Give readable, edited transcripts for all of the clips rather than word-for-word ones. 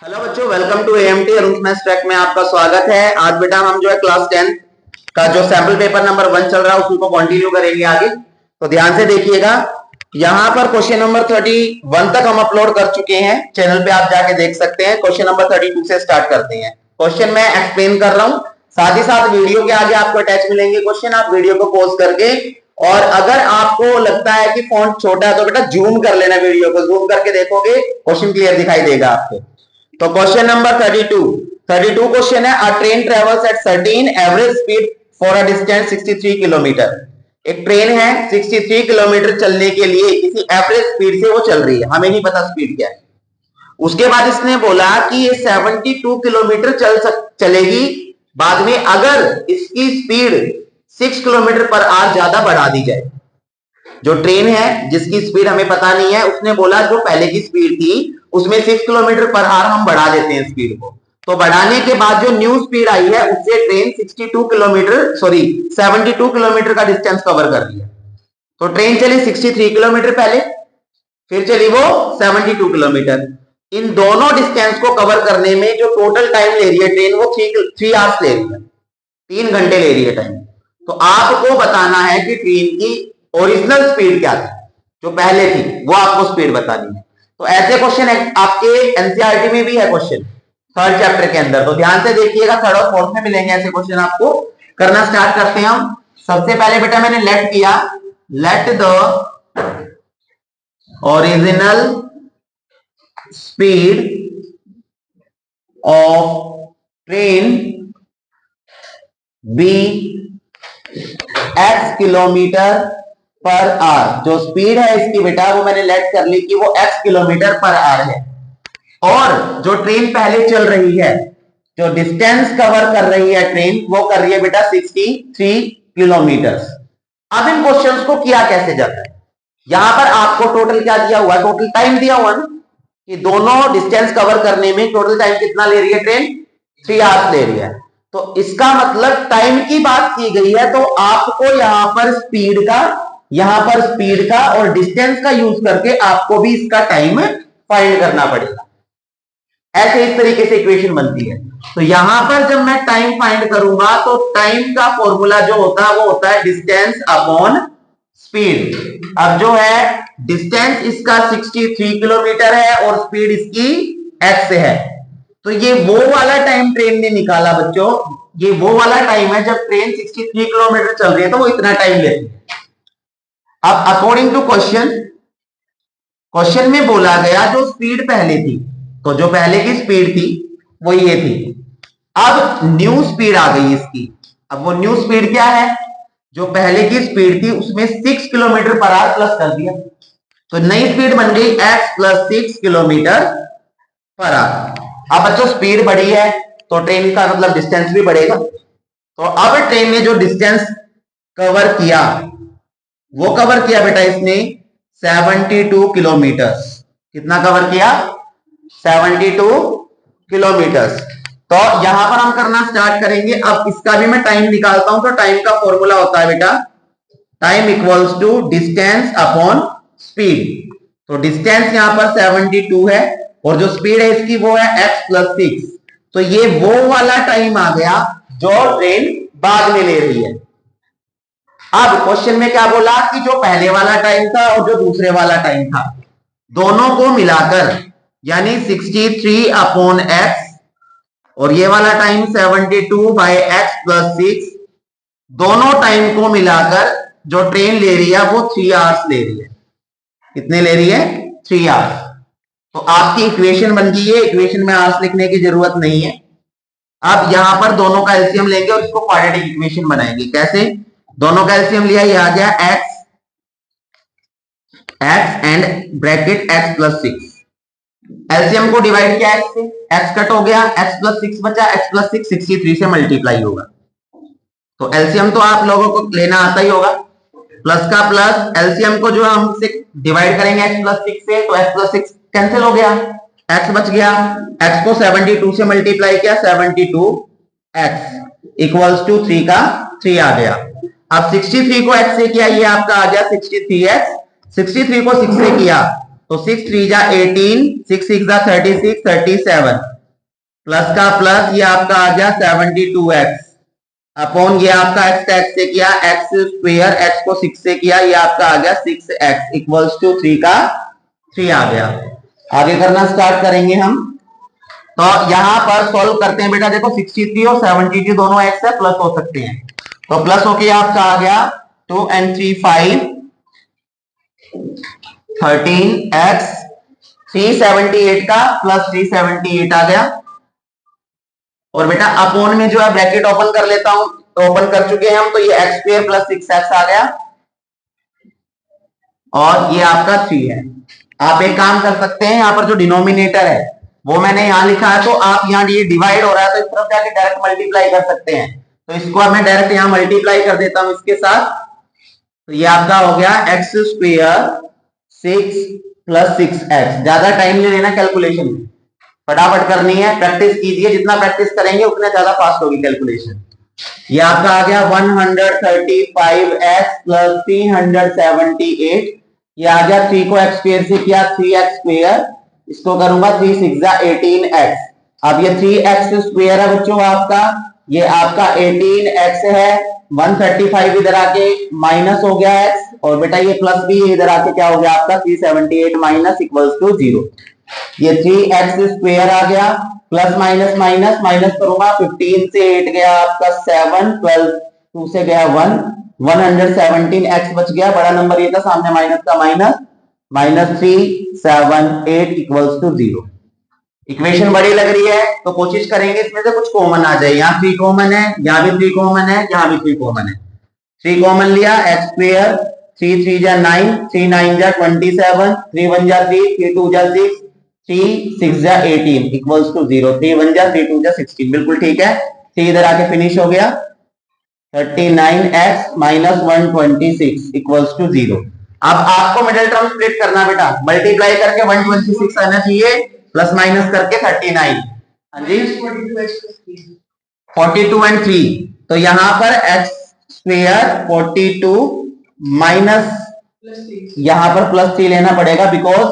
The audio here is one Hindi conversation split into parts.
हेलो बच्चों, welcome to AMT Arun maths track में आपका स्वागत है। आज बेटा हम जो है क्लास 10 का जो सैंपल पेपर नंबर 1 चल रहा है उसको कंटिन्यू करेंगे आगे। तो ध्यान से देखिएगा, यहाँ पर क्वेश्चन नंबर 31 तक हम अपलोड कर चुके हैं, चैनल पे आप जाके देख सकते हैं। क्वेश्चन नंबर 32 से स्टार्ट करते हैं। क्वेश्चन मैं एक्सप्लेन कर रहा हूँ, साथ ही साथ वीडियो के आगे आपको अटैच मिलेंगे क्वेश्चन। आप वीडियो को पॉज करके, और अगर आपको लगता है कि फॉन्ट छोटा है तो बेटा जूम कर लेना, वीडियो को जूम करके देखोगे क्वेश्चन क्लियर दिखाई देगा आपको। तो क्वेश्चन नंबर 32 क्वेश्चन है, अ train travels at certain average speed for a distance 63 kilometre. एक ट्रेन है 63 किलोमीटर चलने के लिए किसी एवरेज स्पीड से वो चल रही है, हमें नहीं पता स्पीड क्या है। उसके बाद इसने बोला कि ये 72 किलोमीटर चलेगी बाद में अगर इसकी स्पीड 6 किलोमीटर पर आवर ज्यादा बढ़ा दी जाए। जो ट्रेन है जिसकी स्पीड हमें पता नहीं है, उसने बोला जो पहले की स्पीड थी उसमें 6 किलोमीटर पर आवर हम बढ़ा देते हैं स्पीड को। तो बढ़ाने के बाद जो न्यू स्पीड आई है उससे ट्रेन 72 किलोमीटर का डिस्टेंस कवर कर रही है। तो ट्रेन चली 63 किलोमीटर पहले, फिर चली वो 72 किलोमीटर। इन दोनों डिस्टेंस को कवर करने में जो टोटल टाइम ले रही है ट्रेन वो 3 आवर्स ले रही है, 3 घंटे ले रही है टाइम। तो आपको बताना है कि ट्रेन की ओरिजिनल स्पीड क्या थी, जो पहले थी वो आपको स्पीड बतानी है। तो ऐसे क्वेश्चन आपके एनसीईआरटी में भी है क्वेश्चन, थर्ड चैप्टर के अंदर। तो ध्यान से देखिएगा, थर्ड और फोर्थ में मिलेंगे ऐसे क्वेश्चन आपको। करना स्टार्ट करते हैं हम। सबसे पहले बेटा मैंने लेट किया, let the original speed of train be x kilometre per hour. जो स्पीड है इसकी बेटा वो मैंने लेट कर ली कि वो x किलोमीटर पर आवर है। और जो ट्रेन पहले चल रही है, जो डिस्टेंस कवर कर रही है ट्रेन, वो कर रही है बेटा 63 किलोमीटर। अब इन क्वेश्चंस को किया कैसे जाता है, यहां पर आपको टोटल क्या दिया हुआ है, टोटल टाइम दिया हुआ ना कि दोनों डिस्टेंस कवर करने में टोटल टाइम कितना ले रही है ट्रेन, 3 आवर्स ले रही है। तो इसका मतलब टाइम की बात की गई है, तो आपको यहां पर स्पीड का और डिस्टेंस का यूज करके आपको भी इसका टाइम फाइंड करना पड़ेगा। ऐसे इस तरीके से इक्वेशन बनती है। तो यहां पर जब मैं टाइम फाइंड करूंगा तो टाइम का फॉर्मूला जो होता है वो होता है डिस्टेंस अपॉन स्पीड। अब जो है डिस्टेंस इसका 63 किलोमीटर है और स्पीड इसकी x है। तो ये वो वाला टाइम ट्रेन ने निकाला बच्चों, ये वो वाला टाइम है जब ट्रेन 63 किलोमीटर चल रही है तो वो इतना टाइम लेती है। अब अकॉर्डिंग टू क्वेश्चन में बोला गया जो स्पीड पहले थी, तो जो पहले की स्पीड थी वो ये थी। अब न्यू स्पीड आ गई इसकी। अब वो न्यू स्पीड क्या है, जो पहले की स्पीड थी उसमें 6 किलोमीटर पर आवर प्लस कर दिया, तो नई स्पीड बन गई x plus 6 kilometre per our. अब बच्चों स्पीड बढ़ी है तो ट्रेन का मतलब डिस्टेंस भी बढ़ेगा। तो अब ट्रेन ने जो डिस्टेंस कवर किया वो कवर किया बेटा इसने 72 किलोमीटर। कितना कवर किया, 72 किलोमीटर। तो यहां पर हम करना स्टार्ट करेंगे। अब इसका भी मैं टाइम निकालता हूं। तो टाइम का फॉर्मूला होता है बेटा time equals to distance upon speed. तो डिस्टेंस यहां पर 72 है और जो स्पीड है इसकी वो है x प्लस 6। तो ये वो वाला टाइम आ गया जो ट्रेन बाद में ले रही है। अब क्वेश्चन में क्या बोला कि जो पहले वाला टाइम था और जो दूसरे वाला टाइम था दोनों को मिलाकर, यानी 63 अपॉन x और ये वाला टाइम 72 बाई x प्लस 6, दोनों टाइम को मिलाकर जो ट्रेन ले रही है वो 3 आवर्स ले रही है। कितने ले रही है, 3 आवर्स। तो आपकी इक्वेशन बन गई है, इक्वेशन में आवर्स लिखने की जरूरत नहीं है। अब यहां पर दोनों का एलसीएम लेंगे और इसको क्वाड्रेटिक इक्वेशन बनाएंगे। कैसे, दोनों का एलसीएम लिया, ये आ गया x and bracket x plus 6। LCM को डिवाइड किया x से, x कट हो गया, x प्लस 6 बचा, x प्लस 6 63 से मल्टीप्लाई होगा। तो एलसीएम तो आप लोगों को लेना आता ही होगा, प्लस का प्लस, एलसीएम को जो हम डिवाइड करेंगे x प्लस 6 से तो x प्लस 6 कैंसिल हो गया, x बच गया। x को 72 से मल्टीप्लाई किया, 72x इक्वल्स टू 3 का 3 आ गया। अब 63 को x से किया, ये आपका आ गया 63x, 63 को 6 से किया तो 6 3 जा 18, 6 6 जा 36, 37 प्लस का प्लस ये आपका आ गया 72x अपॉन ये आपका x x से किया x स्क्वायर, x को 6 से किया, ये आपका आ गया 6x इक्वल्स टू 3 का 3 आ गया। आगे करना स्टार्ट करेंगे हम। तो यहां पर सॉल्व करते हैं बेटा, देखो 63 और 72 दोनों x है, प्लस हो सकते हैं, तो प्लस होके आपका आ गया 2 and 3 5 13x 378 का प्लस 378 आ गया। और बेटा अपोन में जो है ब्रैकेट ओपन कर लेता हूं, तो ओपन कर चुके हैं हम, तो ये एक्स स्क्वायर प्लस 6x आ गया और ये आपका 3 है। आप एक काम कर सकते हैं, यहां पर जो डिनोमिनेटर है वो मैंने यहां लिखा है, तो आप यहां ये डिवाइड हो रहा है तो इस तरफ जाके डायरेक्ट मल्टीप्लाई कर सकते हैं, तो इसको मैं डायरेक्ट यहां मल्टीप्लाई कर देता हूं इसके साथ। तो ये आपका हो गया एक्स स्क्वायर 6 प्लस 6x। ज्यादा टाइम ले लेना कैलकुलेशन में, फटाफट करनी है, प्रैक्टिस कीजिए, जितना प्रैक्टिस करेंगे उतना ज्यादा फास्ट होगी कैलकुलेशन। ये आपका आ गया 135x प्लस 378, ये आ गया 3 को x स्क्वायर से किया 3x स्क्वायर, इसको करूंगा 3 6 18x। अब ये 3x स्क्वायर है बच्चों आपका, ये आपका 18x है, 135 इधर आके माइनस हो गया x, और बेटा ये प्लस भी इधर आके क्या हो गया आपका 378 माइनस इक्वल्स टू 0। ये 3x स्क्वायर आ गया, प्लस माइनस माइनस माइनस करूंगा, 15 से 8 गया आपका 7, 12 2 से गया 1, 117x बच गया, बड़ा नंबर ये था, सामने माइनस का minus, minus 3 7 8 equals to 0। Equation बड़ी लग रही है तो कोशिश करेंगे इसमें से कुछ कॉमन आ जाए। यहाँ 3 कॉमन है, यहाँ भी 3 कॉमन है, यहाँ भी 3 कॉमन है। 3 कॉमन लिया, एक्स स्क्वायर 3 3 जा 9, 3 9 जा 27, 3 1 जा 3, 3 2 जा 6, 3 6 जा 18 इक्वल्स टू 0। 3 1 जा 3 2 जा 16, बिल्कुल ठीक है। 3 इधर आके फिनिश हो गया, 39x माइनस 126 इक्वल्स टू 0। अब आपको मिडिल टर्म स्प्लिट करना बेटा, मल्टीप्लाई करके 126 आना चाहिए, प्लस माइनस करके 39। हाँ जी 42 एंड 3, तो यहां पर x स्क्वायर 42 माइनस, यहां पर प्लस 3 लेना पड़ेगा बिकॉज,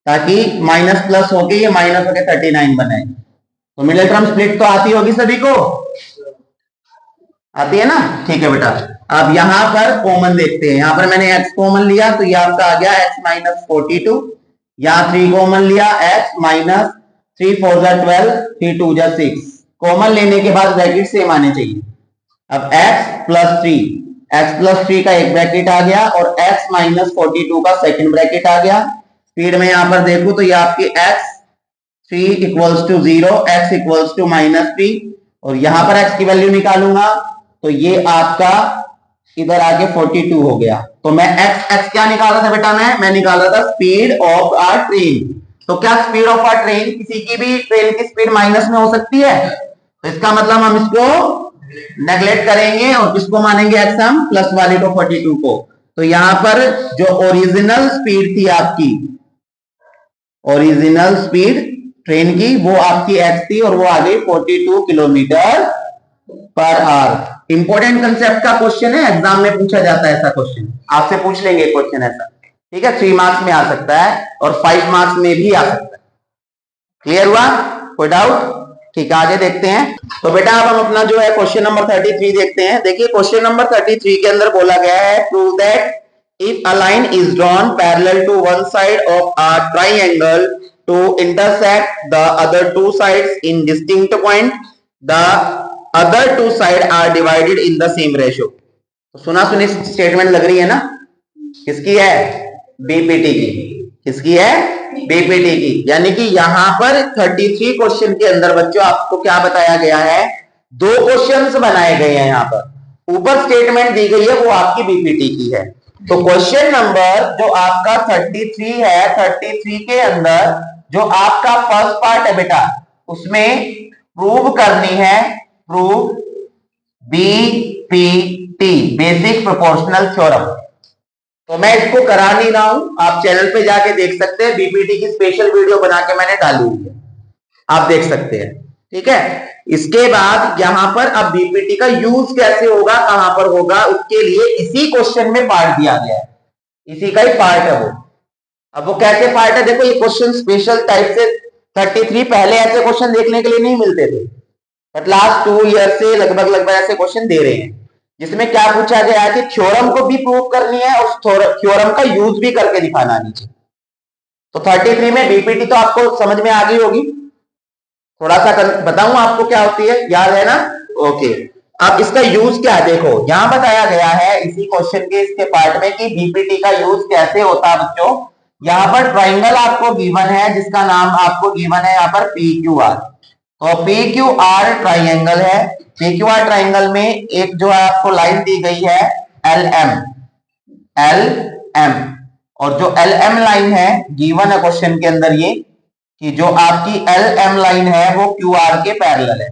ताकि माइनस प्लस होके ये माइनस होके 39 बनाए। तो मिडिल टर्म स्प्लिट तो आती होगी सभी को, आती है ना, ठीक है बेटा। अब यहां पर कॉमन देखते हैं, यहां पर मैंने x कॉमन लिया तो ये आपका आ गया x माइनस 42, यहां 3 कॉमन लिया x माइनस 3 4 जा 12, 3 2 जा 6। कॉमन लेने के बाद ब्रैकेट सेम आने चाहिए। अब x प्लस 3 का एक ब्रैकेट आ गया और x माइनस 42 का सेकंड ब्रैकेट आ गया। स्पीड में यहां पर देखूं तो ये आपकी x 3 equals to 0, x equals to minus 3, और यहां पर x की वैल्यू निकालूंगा तो ये आपका इधर आके 42 हो गया। तो मैं x क्या निकाल रहा था बेटा, मैं निकाल रहा था स्पीड ऑफ आ ट्रेन। तो क्या स्पीड ऑफ आ ट्रेन, किसी की भी ट्रेन की स्पीड माइनस में हो सकती है, तो इसका मतलब हम इसको नेगलेक्ट करेंगे और किसको मानेंगे x, हम प्लस वाले को 42 को। तो यहां पर जो ओरिजिनल स्पीड थी आपकी, ओरिजिनल स्पीड ट्रेन की, वो आपकी x थी और वो आ गई 42 kilometre per our. Important concept का क्वेश्चन है, एग्जाम में पूछा जाता है ऐसा क्वेश्चन, आपसे पूछ लेंगे क्वेश्चन ऐसा, ठीक है। 3 मार्क्स में आ सकता है और 5 मार्क्स में भी आ सकता है। क्लियर हुआ, कोई डाउट? ठीक है, आगे देखते हैं। तो बेटा अब हम अपना जो है क्वेश्चन नंबर 33 देखते हैं। देखिए क्वेश्चन नंबर 33 के अंदर बोला गया है, prove that if a line is drawn parallel to one side of a triangle to intersect the other two sides in distinct point, the other two sides are divided in the same ratio। तो सुना सुनी स्टेटमेंट लग रही है ना, किसकी है, बीपीटी की। किसकी है, बीपीटी की। यानी कि यहां पर 33 क्वेश्चन के अंदर बच्चों आपको क्या बताया गया है, 2 क्वेश्चंस बनाए गए हैं। यहां पर ऊपर स्टेटमेंट दी गई है वो आपकी बीपीटी की है। तो क्वेश्चन नंबर जो आपका 33 है, 33 के अंदर जो आपका फर्स्ट पार्ट है बेटा, उसमें प्रूव करनी है, prove BPT, basic proportional theorem. तो मैं इसको करा नहीं रहा हूं, आप चैनल पे जाके देख सकते हैं, बीपीटी की स्पेशल वीडियो बना के मैंने डाली हुई है, आप देख सकते हैं, ठीक है। इसके बाद यहां पर अब बीपीटी का यूज कैसे होगा, कहां पर होगा, उसके लिए इसी क्वेश्चन में पार्ट दिया गया है, इसी का ही पार्ट है वो। अब वो कैसे पार्ट है, देखो ये क्वेश्चन स्पेशल टाइप से 33 पहले ऐसे क्वेश्चन देखने के लिए नहीं मिलते थे, बट लास्ट 2 ईयर से लगभग लगभग ऐसे क्वेश्चन दे रहे हैं, जिसमें क्या पूछा गया है कि थ्योरम को भी प्रूव करनी है और थ्योरम का यूज भी करके दिखाना नीचे। तो 33 में बीपीटी तो आपको समझ में आ गई होगी, थोड़ा सा बताऊं आपको क्या होती है, याद है ना? ओके। अब इसका यूज क्या है, देखो यहां बताया गया है इसी क्वेश्चन के इसके पार्ट में कि बीपीटी का यूज कैसे होता है बच्चों। यहां पर ट्राइंगल आपको गिवन है जिसका नाम आपको गिवन है यहां पर पी क्यू आर। तो पी क्यू आर ट्राइंगल है, पी क्यू आर ट्राइंगल में एक जो है आपको लाइन दी गई है एल एम, एल एम, और जो एल एम लाइन है गिवन है क्वेश्चन के अंदर ये कि जो आपकी एल एम लाइन है वो क्यू आर के पैरेलल है,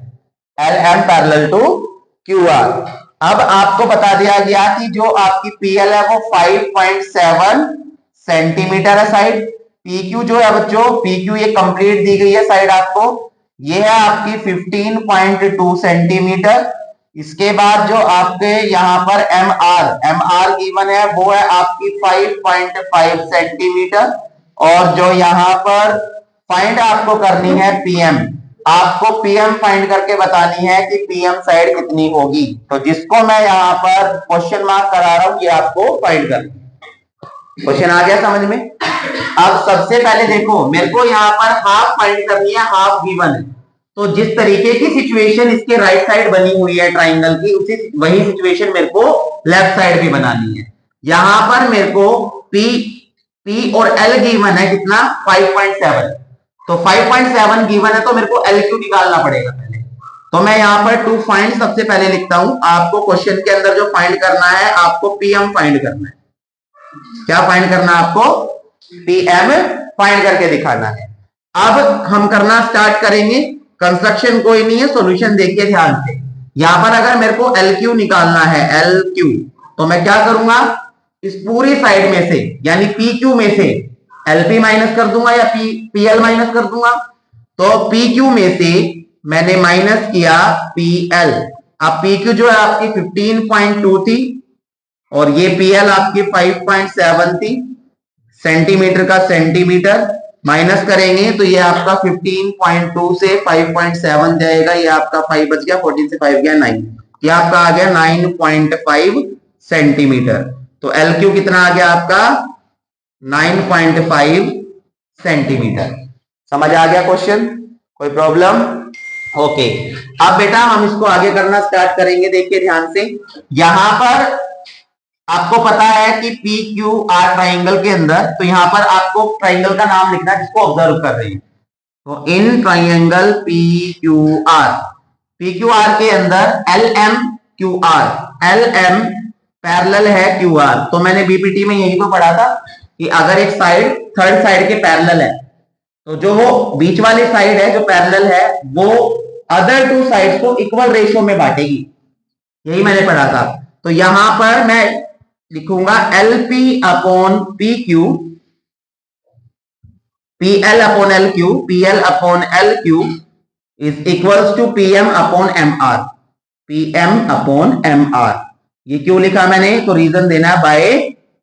L M parallel to Q R. अब आपको बता दिया गया कि जो आपकी पीएल है वो 5.7 सेंटीमीटर है साइड, पी क्यू जो है बच्चों, पी क्यू ये कंप्लीट दी गई है साइड आपको, ये है आपकी 15.2 सेंटीमीटर। इसके बाद जो आपके यहाँ पर एम आर गिवन है वो है आपकी 5.5 सेंटीमीटर, और जो यहाँ पर फाइंड आपको करनी है पीएम, आपको पीएम फाइंड करके बतानी है कि पीएम साइड कितनी होगी। तो जिसको मैं यहाँ पर क्वेश्चन मार्क करा रहा हूं ये आपको फाइंड करना। क्वेश्चन आ गया समझ में? अब सबसे पहले देखो मेरे को यहाँ पर हाफ फाइंड करनी है, हाफ गिवन है, तो जिस तरीके की सिचुएशन इसके राइट साइड बनी हुई है ट्राइंगल की, उसी वही सिचुएशन मेरे को लेफ्ट साइड भी बनानी है। यहां पर मेरे को पी और एल गिवन है कितना 5.7, तो 5.7 गिवन है तो मेरे को एल क्यू निकालना पड़ेगा पहले। तो मैं यहाँ पर टू फाइंड सबसे पहले लिखता हूं, आपको क्वेश्चन के अंदर जो फाइंड करना है आपको पीएम फाइंड करना है। क्या फाइंड करना है आपको? पीएम फाइंड करके दिखाना है। अब हम करना स्टार्ट करेंगे, कंस्ट्रक्शन कोई नहीं है, सॉल्यूशन देखिए ध्यान से। यहां पर अगर मेरे को एल क्यू निकालना है, एल क्यू, तो मैं क्या करूंगा, इस पूरी साइड में से यानी पी क्यू में से एलपी माइनस कर दूंगा या पीएल माइनस कर दूंगा। तो पी क्यू में से मैंने माइनस किया पीएल। अब पी क्यू जो है आपकी 15.2 थी और ये पीएल आपकी 5.7 थी, सेंटीमीटर का सेंटीमीटर माइनस करेंगे तो ये आपका 15.2 से 5.7 जाएगा, ये आपका 5 बच गया, 14 से 5 गया 9, ये आपका आ गया 9.5 सेंटीमीटर। तो एल क्यू कितना आ गया आपका 9.5 सेंटीमीटर। समझ आ गया क्वेश्चन? कोई प्रॉब्लम? ओके। अब बेटा हम इसको आगे करना स्टार्ट करेंगे, देखिए ध्यान से। यहां पर आपको पता है कि पी क्यू आर ट्राइंगल के अंदर, तो यहां पर आपको ट्राइंगल का नाम लिखना है जिसको ऑब्जर्व कर रहे हैं। तो in triangle P Q R के अंदर L M Q R, L M parallel है क्यू आर। तो मैंने बीपीटी में यही तो पढ़ा था कि अगर एक साइड थर्ड साइड के पैरेलल है तो जो वो बीच वाली साइड है जो पैरेलल है वो अदर टू साइड्स को इक्वल रेशियो में बांटेगी, यही मैंने पढ़ा था। तो यहां पर मैं लिखूंगा LP upon P Q, PL upon L Q, PL upon L Q is equals to PM upon M R, PM upon M R. ये क्यों लिखा मैंने? तो रीजन देना है by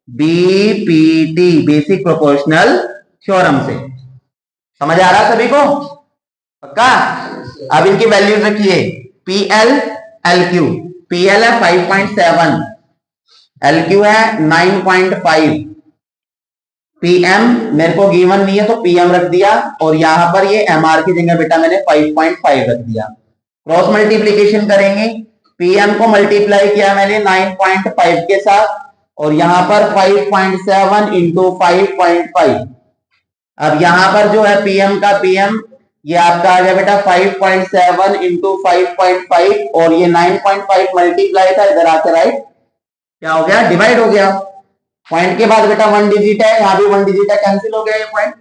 BPT, basic proportional theorem से। समझ आ रहा सभी को? पक्का? अब इनकी वैल्यूज रखिए, पीएल एल क्यू, पीएल है 5.7, एल क्यू है 9.5, पीएम मेरे को गिवन नहीं है तो पीएम रख दिया, और यहां पर ये एमआर की जगह बेटा मैंने 5.5 रख दिया। क्रॉस मल्टीप्लीकेशन करेंगे, पीएम को मल्टीप्लाई किया मैंने 9.5 के साथ, और यहां पर 5.7 इंटू 5.5। अब यहां पर जो है पीएम का पीएम ये आपका आ गया बेटा 5.7 इंटू 5.5, और ये 9.5 मल्टीप्लाई था इधर आके राइट क्या हो गया, डिवाइड हो गया। पॉइंट के बाद बेटा 1 डिजिट है, यहां भी 1 डिजिट है, कैंसिल हो गया ये पॉइंट।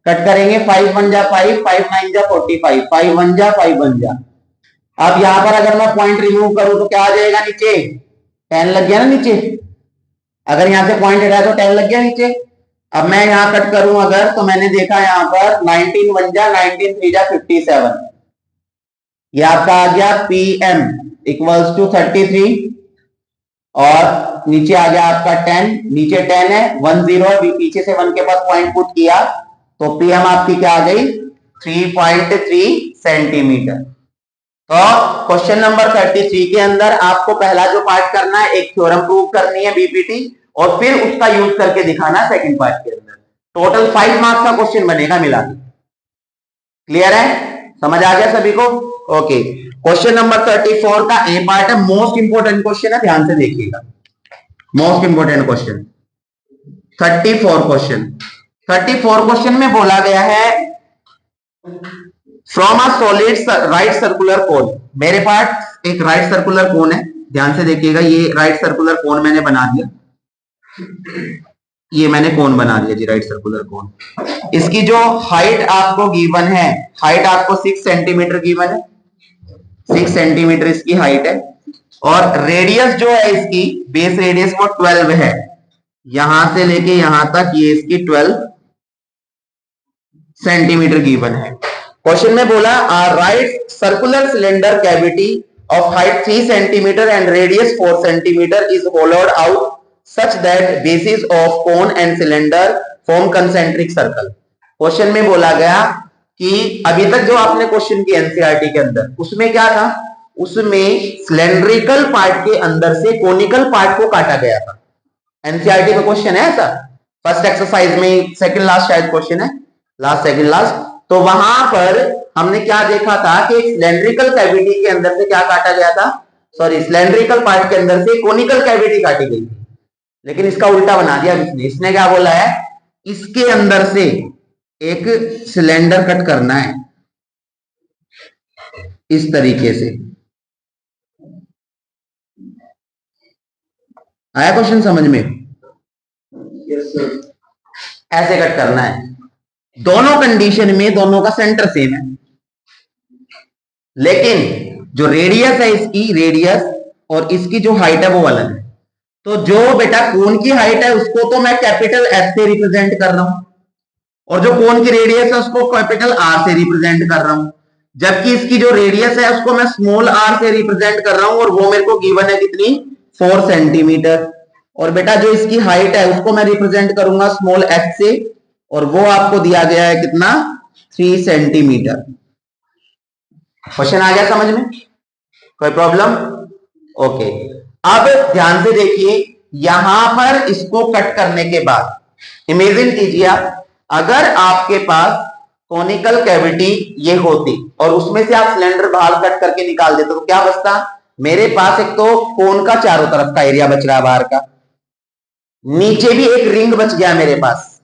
कट करेंगे 5 1 जा 5, 5 9 जा 45, 5 1 जा 5 1 जा। अब यहां पर अगर मैं पॉइंट रिमूव करूं तो क्या आ जाएगा नीचे, 10 लग गया ना नीचे। अगर यहां से पॉइंट हटा तो 10 लग गया नीचे। अब मैं यहां कट करूं अगर, तो मैंने देखा यहां पर 19 1 जा 19 3 जा 57, ये आपका आ गया पीएम इक्वल्स टू 33, और नीचे आ गया आपका 10, नीचे 10 है, 1 0 है, पीछे से 1 के पास पॉइंट पुट किया तो पीएम आपकी क्या आ गई 3.3 सेंटीमीटर। तो क्वेश्चन नंबर 33 के अंदर आपको पहला जो पार्ट करना है एक थ्योरम प्रूव करनी है बीपीटी और फिर उसका यूज करके दिखाना है सेकंड पार्ट के अंदर। टोटल 5 मार्क्स का क्वेश्चन बनेगा मिला के। क्लियर है, समझ आ गया सभी को? ओके, क्वेश्चन नंबर 34 का ए पार्ट है, मोस्ट इंपोर्टेंट क्वेश्चन है, ध्यान से देखिएगा। मोस्ट इंपोर्टेंट क्वेश्चन 34 क्वेश्चन में बोला गया है from a solid right circular cone. मेरे पास एक राइट सर्कुलर कोन है, ध्यान से देखिएगा। ये राइट सर्कुलर कोन मैंने बना दिया, ये मैंने कोन बना दिया जी, राइट सर्कुलर कोन। इसकी जो हाइट आपको गिवन है, हाइट आपको 6 सेंटीमीटर गिवन है, 6 सेंटीमीटर इसकी हाइट है और रेडियस जो है इसकी बेस रेडियस वो 12 है, यहां से लेके यहां तक ये इसकी 12 सेंटीमीटर गिवन है। क्वेश्चन में बोला right circular cylinder cavity of height 3 centimetre and radius 4 centimetre is होलोड out such that basis of cone and cylinder form concentric circle. Question में बोला गया कि अभी तक जो आपने क्वेश्चन की एनसीईआरटी के अंदर उसमें क्या था, उसमें सिलेंड्रिकल पार्ट के अंदर से कोनिकल पार्ट को काटा गया था। एनसीईआरटी में क्वेश्चन है ऐसा, फर्स्ट एक्सरसाइज में सेकंड लास्ट शायद क्वेश्चन है, लास्ट सेकंड लास्ट। तो वहां पर हमने क्या देखा था कि सिलेंड्रिकल कैविटी के अंदर से क्या काटा गया था, सॉरी सिलेंड्रिकल पार्ट के अंदर से कोनिकल कैविटी काटी गई थी, लेकिन इसका उल्टा बना दिया इसने क्या बोला है, इसके अंदर से एक सिलेंडर कट करना है इस तरीके से। आया क्वेश्चन समझ में? Yes sir. ऐसे कट करना है, दोनों कंडीशन में दोनों का सेंटर सेम है, लेकिन जो रेडियस है इसकी, रेडियस और इसकी जो हाइट है वो अलग है। तो जो बेटा कोन की हाइट है उसको तो मैं कैपिटल एस से रिप्रेजेंट कर रहा हूं और जो कोन की रेडियस है उसको कैपिटल आर से रिप्रेजेंट कर रहा हूं, जबकि इसकी जो रेडियस है उसको मैं स्मॉल आर से रिप्रेजेंट कर रहा हूं और वो मेरे को गिवन है कितनी 4 सेंटीमीटर। और बेटा जो इसकी हाइट है उसको मैं रिप्रेजेंट करूंगा स्मॉल एच से और वो आपको दिया गया है कितना 3 सेंटीमीटर। क्वेश्चन आ गया समझ में? कोई प्रॉब्लम? ओके, अब ध्यान से देखिए, यहां पर इसको कट करने के बाद इमेजिन कीजिए आप, अगर आपके पास कोनिकल कैविटी ये होती और उसमें से आप सिलेंडर बाहर कट करके निकाल देते तो क्या बचता? मेरे पास एक तो कोन का चारों तरफ का एरिया बच रहा है बाहर का, नीचे भी एक रिंग बच गया मेरे पास,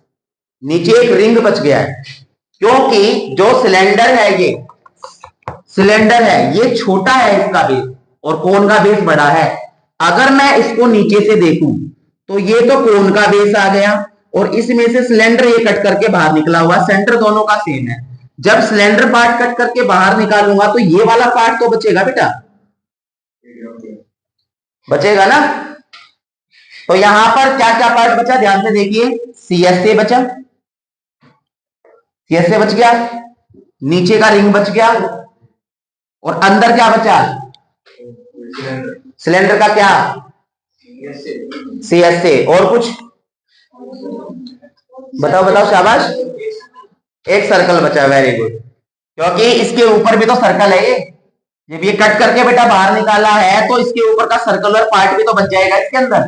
नीचे एक रिंग बच गया है, क्योंकि जो सिलेंडर है ये सिलेंडर है ये छोटा है इसका बेस और कोन का बेस बड़ा है। अगर मैं इसको नीचे से देखूं तो ये तो कोन का बेस आ गया और इसमें से सिलेंडर ये कट करके बाहर निकला हुआ, सेंटर दोनों का सेम है। जब सिलेंडर पार्ट कट करके बाहर निकालूंगा तो ये वाला पार्ट तो बचेगा बेटा, बचेगा ना। तो यहां पर क्या क्या पार्ट बचा ध्यान से देखिए, सीएसए बचा, सीएसए बच गया, नीचे का रिंग बच गया और अंदर क्या बचा? सिलेंडर का क्या? सीएसए। और कुछ बताओ बताओ, शाबाश, एक सर्कल बचा, वेरी गुड, क्योंकि इसके ऊपर भी तो सर्कल है ये, जब ये कट करके बेटा बाहर निकाला है तो इसके ऊपर का सर्कुलर पार्ट भी तो बच जाएगा, इसके अंदर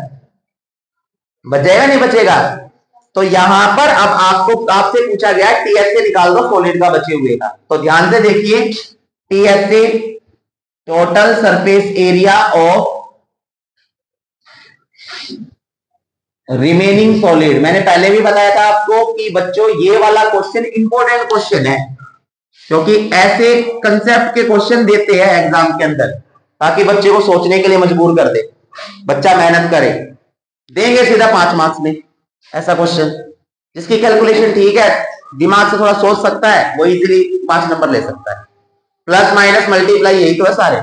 बच जाएगा नहीं बचेगा? तो यहां पर अब आपको आपसे पूछा गया टीएसए निकाल दो सॉलिड का बचे हुए का, तो ध्यान से देखिए, TSA total surface area of remaining solid. मैंने पहले भी बताया था आपको कि बच्चों ये वाला क्वेश्चन इंपॉर्टेंट क्वेश्चन है, क्योंकि ऐसे कंसेप्ट के क्वेश्चन देते हैं एग्जाम के अंदर ताकि बच्चे को सोचने के लिए मजबूर कर दे, बच्चा मेहनत करे, देंगे सीधा 5 मार्क्स में ऐसा क्वेश्चन। जिसकी कैलकुलेशन ठीक है, दिमाग से थोड़ा सोच सकता है, वो इजीली 5 नंबर ले सकता है। प्लस माइनस मल्टीप्लाई यही तो है सारे।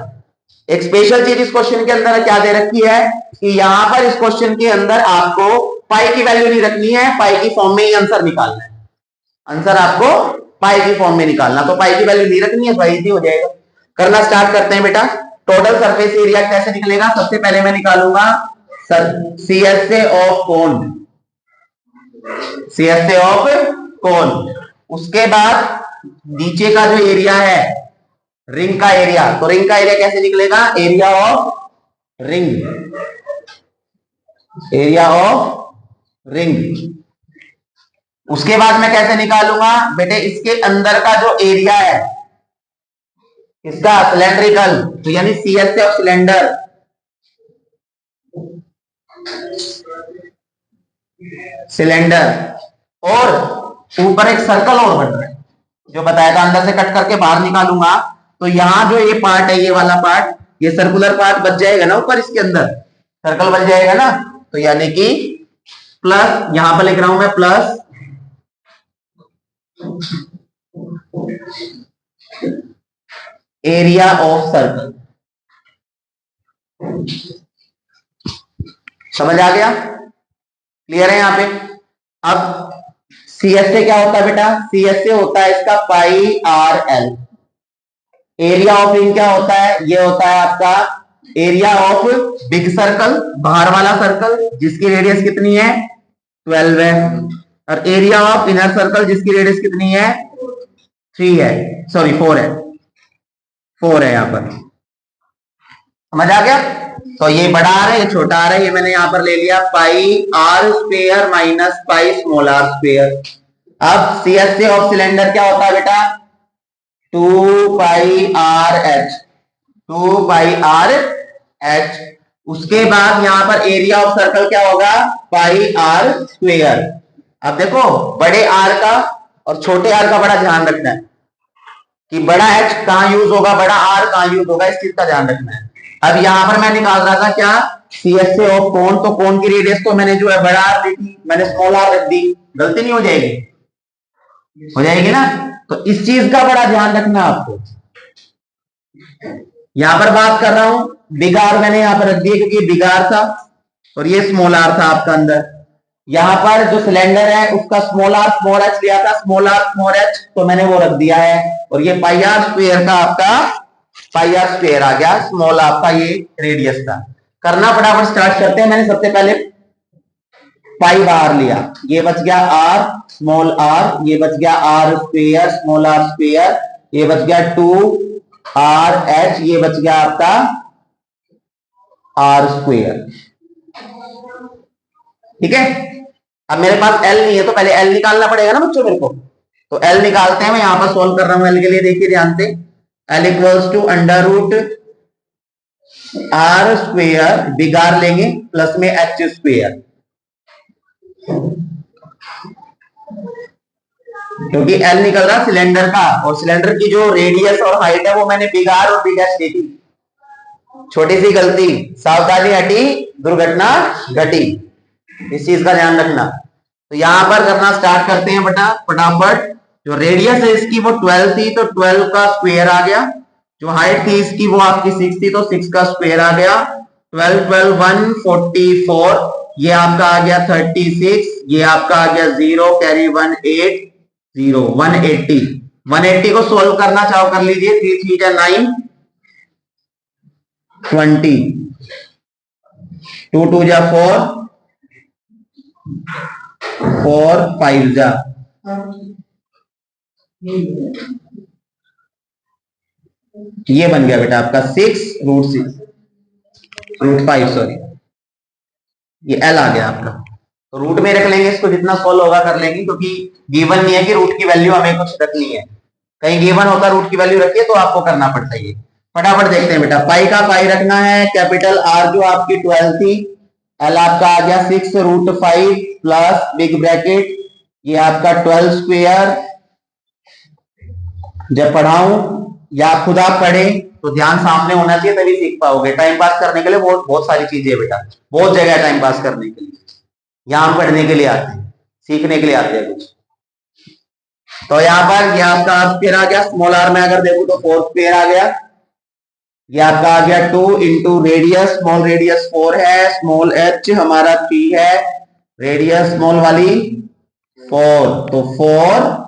एक स्पेशल चीज इस क्वेश्चन के अंदर क्या दे रखी है कि यहां पर इस क्वेश्चन के अंदर आपको पाई की वैल्यू नहीं रखनी है, पाई की फॉर्म में ही आंसर निकालना है, आंसर आपको पाई की फॉर्म में निकालना, तो पाई की वैल्यू नहीं रखनी है तो इजी हो जाएगा। करना स्टार्ट करते हैं बेटा। टोटल सरफेस एरिया कैसे निकलेगा? सबसे पहले मैं निकालूंगा sir CSA of cone, CSA of cone. उसके बाद नीचे का जो एरिया है रिंग का एरिया, तो रिंग का एरिया कैसे निकलेगा, area of ring, area of ring. उसके बाद मैं कैसे निकालूंगा बेटे, इसके अंदर का जो एरिया है इसका सिलेंड्रिकल, तो यानी CSA ऑफ सिलेंडर, सिलेंडर। और ऊपर एक सर्कल और बन रहा है जो बताया था, अंदर से कट करके बाहर निकालूंगा, तो यहां जो ये पार्ट है, ये वाला पार्ट, ये सर्कुलर पार्ट बच जाएगा ना ऊपर, इसके अंदर सर्कल बच जाएगा ना, तो यानी कि प्लस, यहां पर लिख रहा हूं मैं प्लस एरिया ऑफ सर्कल। समझ आ गया, क्लियर है यहां पे। अब CSA क्या होता है बेटा, CSA होता है इसका pi r l. Area of ring क्या होता है, ये होता है आपका एरिया ऑफ बिग सर्कल, बाहर वाला सर्कल जिसकी रेडियस कितनी है 12 है, और एरिया ऑफ इनर सर्कल जिसकी रेडियस कितनी है 3 है, सॉरी 4 है, 4 है यहां पर। समझ आ गया। तो ये बड़ा आ रहा है, ये छोटा आ रहा है, ये मैंने यहां पर ले लिया pi r square minus pi small r square. अब CSA ऑफ सिलेंडर क्या होता है बेटा, 2 pi r h, 2 pi r h. उसके बाद यहां पर एरिया ऑफ सर्कल क्या होगा, पाई आर स्क्वायर। अब देखो बड़े आर का और छोटे आर का बड़ा ध्यान रखना है कि बड़ा एच कहां यूज होगा, बड़ा आर कहां यूज होगा, इस चीज का ध्यान रखना है। अब यहां पर मैं निकाल रहा था क्या, CSA ऑफ कोन, तो कोन की रेडियस तो मैंने जो है बड़ा आर दी थी, मैंने स्मॉल आर रख दी, गलती नहीं हो जाएगी, हो जाएगी ना। तो इस चीज का बड़ा ध्यान रखना आपको। यहां पर बात कर रहा हूं बिग आर, मैंने यहां पर रख दिया क्योंकि बिग आर था और ये स्मॉल आर था आपका अंदर। यहां पर जो सिलेंडर है उसका स्मॉल आर स्मॉल एच लिया था, स्मॉल आर स्मॉल एच, तो मैंने वो रख दिया है। और ये पाई आर स्क्वायर का आपका पाई आर स्क्वायर आ गया, स्मॉल आपका ये रेडियस था। करना फटाफट स्टार्ट करते हैं। मैंने सबसे पहले पाई बाहर लिया, ये बच गया आर स्मॉल आर, ये बच गया R square small r square, ये बच गया 2 आर एच, ये बच गया आपका आर स्क्वायर। ठीक है। अब मेरे पास एल नहीं है तो पहले एल निकालना पड़ेगा ना बच्चों मेरे को, तो एल निकालते हैं। मैं यहां पर सोल्व कर रहा हूं एल के लिए, देखिए ध्यान से, l equals to under root r square, big R लेंगे प्लस में एच स्क्वेयर, क्योंकि एल निकल रहा सिलेंडर का और सिलेंडर की जो रेडियस और हाइट है वो मैंने बिग आर और बिग एच ली थी। छोटी सी गलती, सावधानी हटी दुर्घटना घटी, इस चीज का ध्यान रखना। तो यहां पर करना स्टार्ट करते हैं बेटा फटाफट। जो रेडियस है इसकी वो 12 थी तो 12 का स्क्वायर आ गया, जो हाइट थी इसकी वो आपकी 6 थी तो 6 का स्क्वायर आ गया, 12 12 144, ये आपका आ गया 36, ये आपका आ गया 0 कैरी 1 8 0 180। 180 को सोल्व करना चाहो कर लीजिए, 3 3 जा 9 20, 2 2 जा 4 4 5 जा, ये बन गया बेटा आपका 6 रूट 5 सॉरी, ये एल आ गया आपका। तो रूट में रख लेंगे इसको, जितना सोल्व होगा कर लेंगे, क्योंकि गिवन नहीं है कि रूट की वैल्यू हमें कुछ रखनी है, कहीं गिवन होता रूट की वैल्यू रखिए तो आपको करना पड़ता है। फटाफट देखते हैं बेटा, पाई का पाई रखना है, कैपिटल आर जो आपकी 12 थी, एल आपका आ गया 6 रूट 5 प्लस बिग ब्रैकेट, ये आपका 12 स्क्वायर। जब पढ़ाऊं या खुद आप पढ़े तो ध्यान सामने होना चाहिए तभी सीख पाओगे। टाइम पास करने के लिए बहुत बहुत सारी चीजें है बेटा, बहुत जगह टाइम पास करने के लिए, यहां पढ़ने के लिए आते हैं, सीखने के लिए आते हैं कुछ। तो यहाँ पर ये आपका आर स्क्वायर आ गया, स्मॉल आर में अगर देखो तो 4 स्क्वायर आ गया, ये आपका आ गया 2 इंटू रेडियस, स्मॉल रेडियस 4 है, स्मॉल एच हमारा 3 है, रेडियस स्मॉल वाली 4, तो 4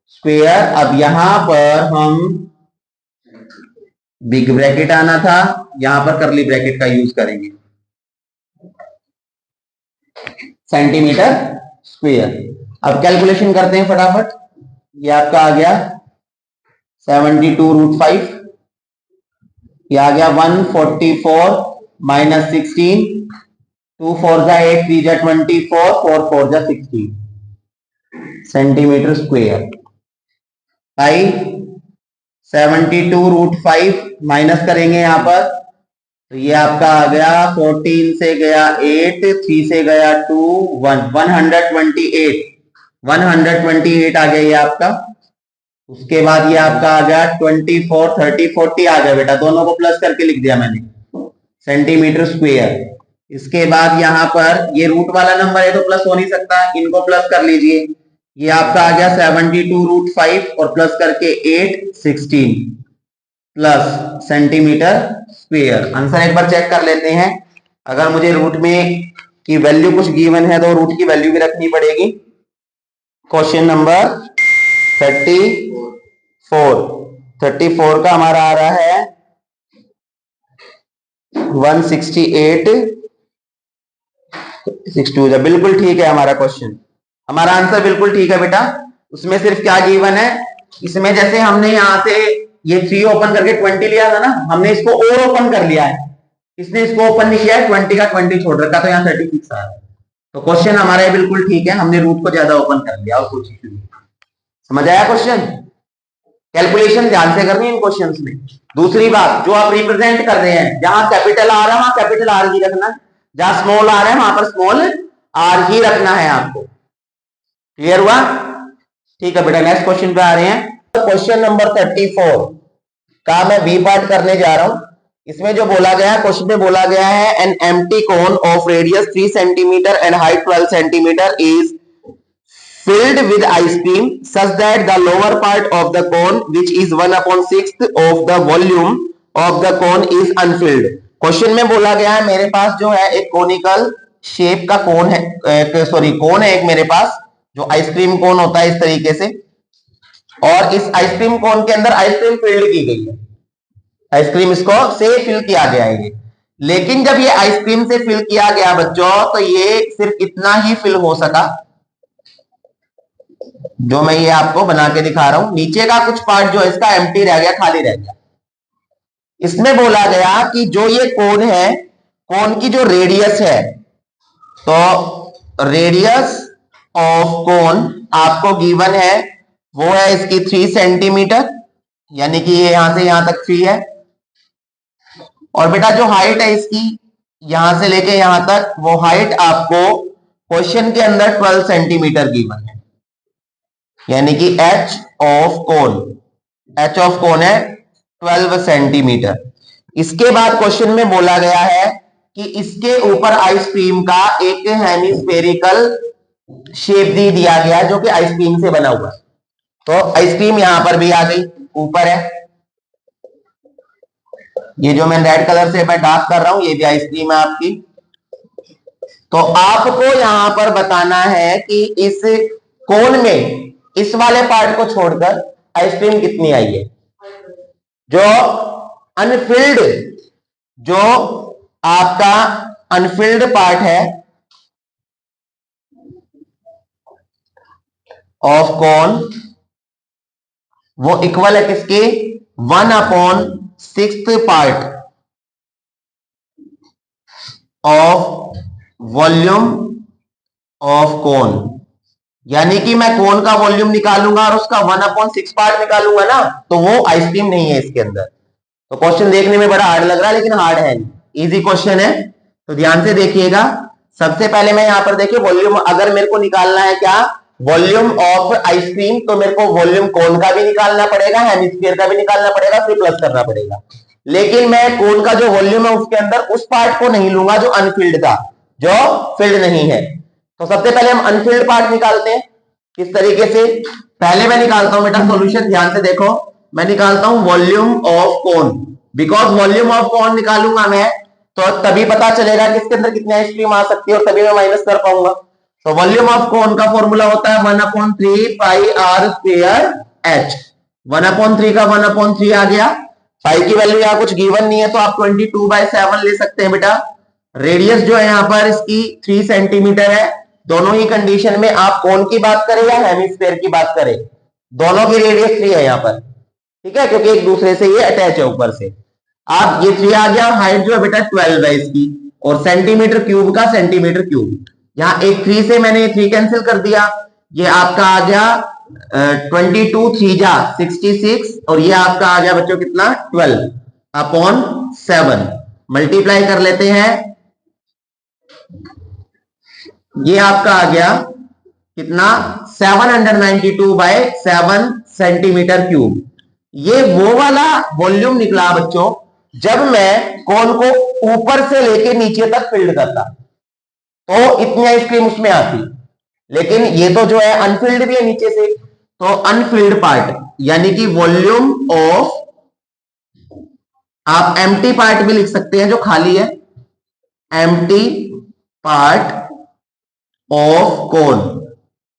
स्क्वायर। अब यहां पर हम बिग ब्रैकेट आना था, यहां पर करली ब्रैकेट का यूज करेंगे। Centimetre square. अब कैलकुलेशन करते हैं फटाफट। ये आपका आ गया 72√5, ये आ गया 144 माइनस 16, 2 4 जा 8, 3 जा 24, 4 4 जा 16 सेंटीमीटर स्क्वायर। आई 72√5 माइनस करेंगे यहां पर, तो ये आपका आ गया 14 से गया 8, 3 से गया 2, 1, 128 आ गया ये आपका। उसके बाद ये आपका आ गया 24, 30, 40 आ गया बेटा, दोनों को प्लस करके लिख दिया मैंने, सेंटीमीटर स्क्वायर। इसके बाद यहां पर ये रूट वाला नंबर है तो प्लस हो नहीं सकता, इनको प्लस कर लीजिए। ये आपका आ गया 72√5 और प्लस करके 8, 16 प्लस सेंटीमीटर स्क्वायर। आंसर एक बार चेक कर लेते हैं। अगर मुझे रूट में की वैल्यू कुछ गिवन है तो रूट की वैल्यू भी रखनी पड़ेगी। क्वेश्चन नंबर 34 का हमारा आ रहा है 168/62। बिल्कुल ठीक है हमारा क्वेश्चन, हमारा आंसर बिल्कुल ठीक है बेटा। उसमें सिर्फ क्या गिवन है, इसमें जैसे हमने यहां से ये 3 ओपन करके 20 लिया था ना, हमने इसको और ओपन कर लिया है, इसने इसको ओपन नहीं किया है, 20 का 20 छोड़ रखा, तो यहाँ 36 आ रहा है। तो क्वेश्चन हमारा ये बिल्कुल ठीक है, हमने रूट को ज्यादा ओपन कर लिया और कुछ नहीं। समझ आया क्वेश्चन? कैलकुलेशन ध्यान से करनी है इन क्वेश्चंस में। दूसरी बात, जो आप रिप्रेजेंट कर रहे हैं, जहां कैपिटल आर है वहां कैपिटल आर ही रखना है, जहां स्मॉल आर है वहां पर स्मॉल आर ही रखना है आपको। क्लियर हुआ? ठीक है बेटा, नेक्स्ट क्वेश्चन पे आ रहे हैं। क्वेश्चन नंबर 34 का मैं बी पार्ट करने जा रहा हूं। इसमें जो बोला गया है, क्वेश्चन में बोला गया है an empty cone of radius 3 centimetre and height 12 centimetre is filled with ice cream such that the lower part of the cone which is 1/6 of the volume of the cone is unfilled। Question में बोला गया है मेरे पास जो है एक कोनिकल शेप का कोन है, कोन है एक मेरे पास, जो आइसक्रीम कोन होता है इस तरीके से, और इस आइसक्रीम कोन के अंदर आइसक्रीम फिल्ड की गई है, आइसक्रीम इसको से फिल किया गया है ये। लेकिन जब ये आइसक्रीम से फिल किया गया बच्चों, तो ये सिर्फ इतना ही फिल हो सका जो मैं ये आपको बना के दिखा रहा हूं। नीचे का कुछ पार्ट जो है इसका एम्प्टी रह गया, खाली रह गया। इसमें बोला गया कि जो ये कोन है, कोन की जो रेडियस है, तो रेडियस ऑफ कोन आपको गिवन है, वो है इसकी 3 सेंटीमीटर, यानी कि ये यहां से यहां तक 3 है। और बेटा जो हाइट है इसकी यहां से लेके यहां तक, वो हाइट आपको क्वेश्चन के अंदर 12 सेंटीमीटर गिवन है, यानी कि एच ऑफ कोन है 12 सेंटीमीटर। इसके बाद क्वेश्चन में बोला गया है कि इसके ऊपर आइसक्रीम का एक हेमिस्फेरिकल शेप दे दिया गया जो कि आइसक्रीम से बना हुआ है। तो आइसक्रीम यहां पर भी आ गई, ऊपर है। ये जो मैं रेड कलर से मैं डार्क कर रहा हूं, ये भी आइसक्रीम है आपकी। तो आपको यहां पर बताना है कि इस कोन में इस वाले पार्ट को छोड़कर आइसक्रीम कितनी आई है। जो अनफिल्ड, जो आपका अनफिल्ड पार्ट है ऑफ कोन, वो इक्वल है किसके, 1/6 part of volume of cone. यानी कि मैं कोन का वॉल्यूम निकालूंगा और उसका 1/6 पार्ट निकालूंगा ना, तो वो आइसक्रीम नहीं है इसके अंदर। तो क्वेश्चन देखने में बड़ा हार्ड लग रहा है, लेकिन हार्ड है नहीं, इजी क्वेश्चन है। तो ध्यान से देखिएगा। सबसे पहले मैं यहां पर देखिए वॉल्यूम, अगर मेरे को निकालना है क्या, वॉल्यूम ऑफ आइसक्रीम, तो मेरे को वॉल्यूम कोन का भी निकालना पड़ेगा, हेमिस्फीयर का भी निकालना पड़ेगा, फिर प्लस करना पड़ेगा। लेकिन मैं कोन का जो वॉल्यूम है उसके अंदर उस पार्ट को नहीं लूंगा जो अनफिल्ड था, जो फिल्ड नहीं है। तो सबसे पहले हम अनफिल्ड पार्ट निकालते हैं। किस तरीके से, पहले मैं निकालता हूं बेटा सॉल्यूशन, ध्यान से देखो। मैं निकालता हूं volume of cone, because volume of cone निकालूंगा मैं तो तभी पता चलेगा कि इसके अंदर कितनी आइसक्रीम आ सकती है और तभी मैं माइनस कर पाऊंगा। तो वॉल्यूम ऑफ कोन का फॉर्मूला होता है 1/3 पाई आर स्क्वायर एच। 1/3 का 1/3 आ गया। पाई की वैल्यू यहाँ कुछ गिवन नहीं है, तो आप 22/7 ले सकते हैं बेटा। रेडियस जो है यहाँ पर इसकी 3 सेंटीमीटर है, दोनों ही कंडीशन में आप कोन की बात करें या हेमिस्फीयर की बात करें, दोनों की रेडियस 3 है यहां पर, ठीक है, क्योंकि एक दूसरे से ये अटैच है ऊपर से। आप ये 3 आ गया, हाइट जो है बेटा 12 है इसकी, और सेंटीमीटर क्यूब का सेंटीमीटर क्यूब, यहां एक 3 से मैंने 3 कैंसिल कर दिया, ये आपका आ गया 22 3 जा 66, और ये आपका आ गया बच्चों कितना 12 अपॉन 7, मल्टीप्लाई कर लेते हैं, ये आपका आ गया कितना 792 बाय 7 सेंटीमीटर क्यूब। ये वो वाला वॉल्यूम निकला बच्चों जब मैं कोन को ऊपर से लेके नीचे तक फिल्ड करता, तो इतनी आइसक्रीम उसमें आती, लेकिन ये तो जो है अनफिल्ड भी है नीचे से, तो अनफिल्ड पार्ट यानी कि वॉल्यूम ऑफ, आप एम्प्टी पार्ट भी लिख सकते हैं जो खाली है, एम्प्टी पार्ट ऑफ कोन।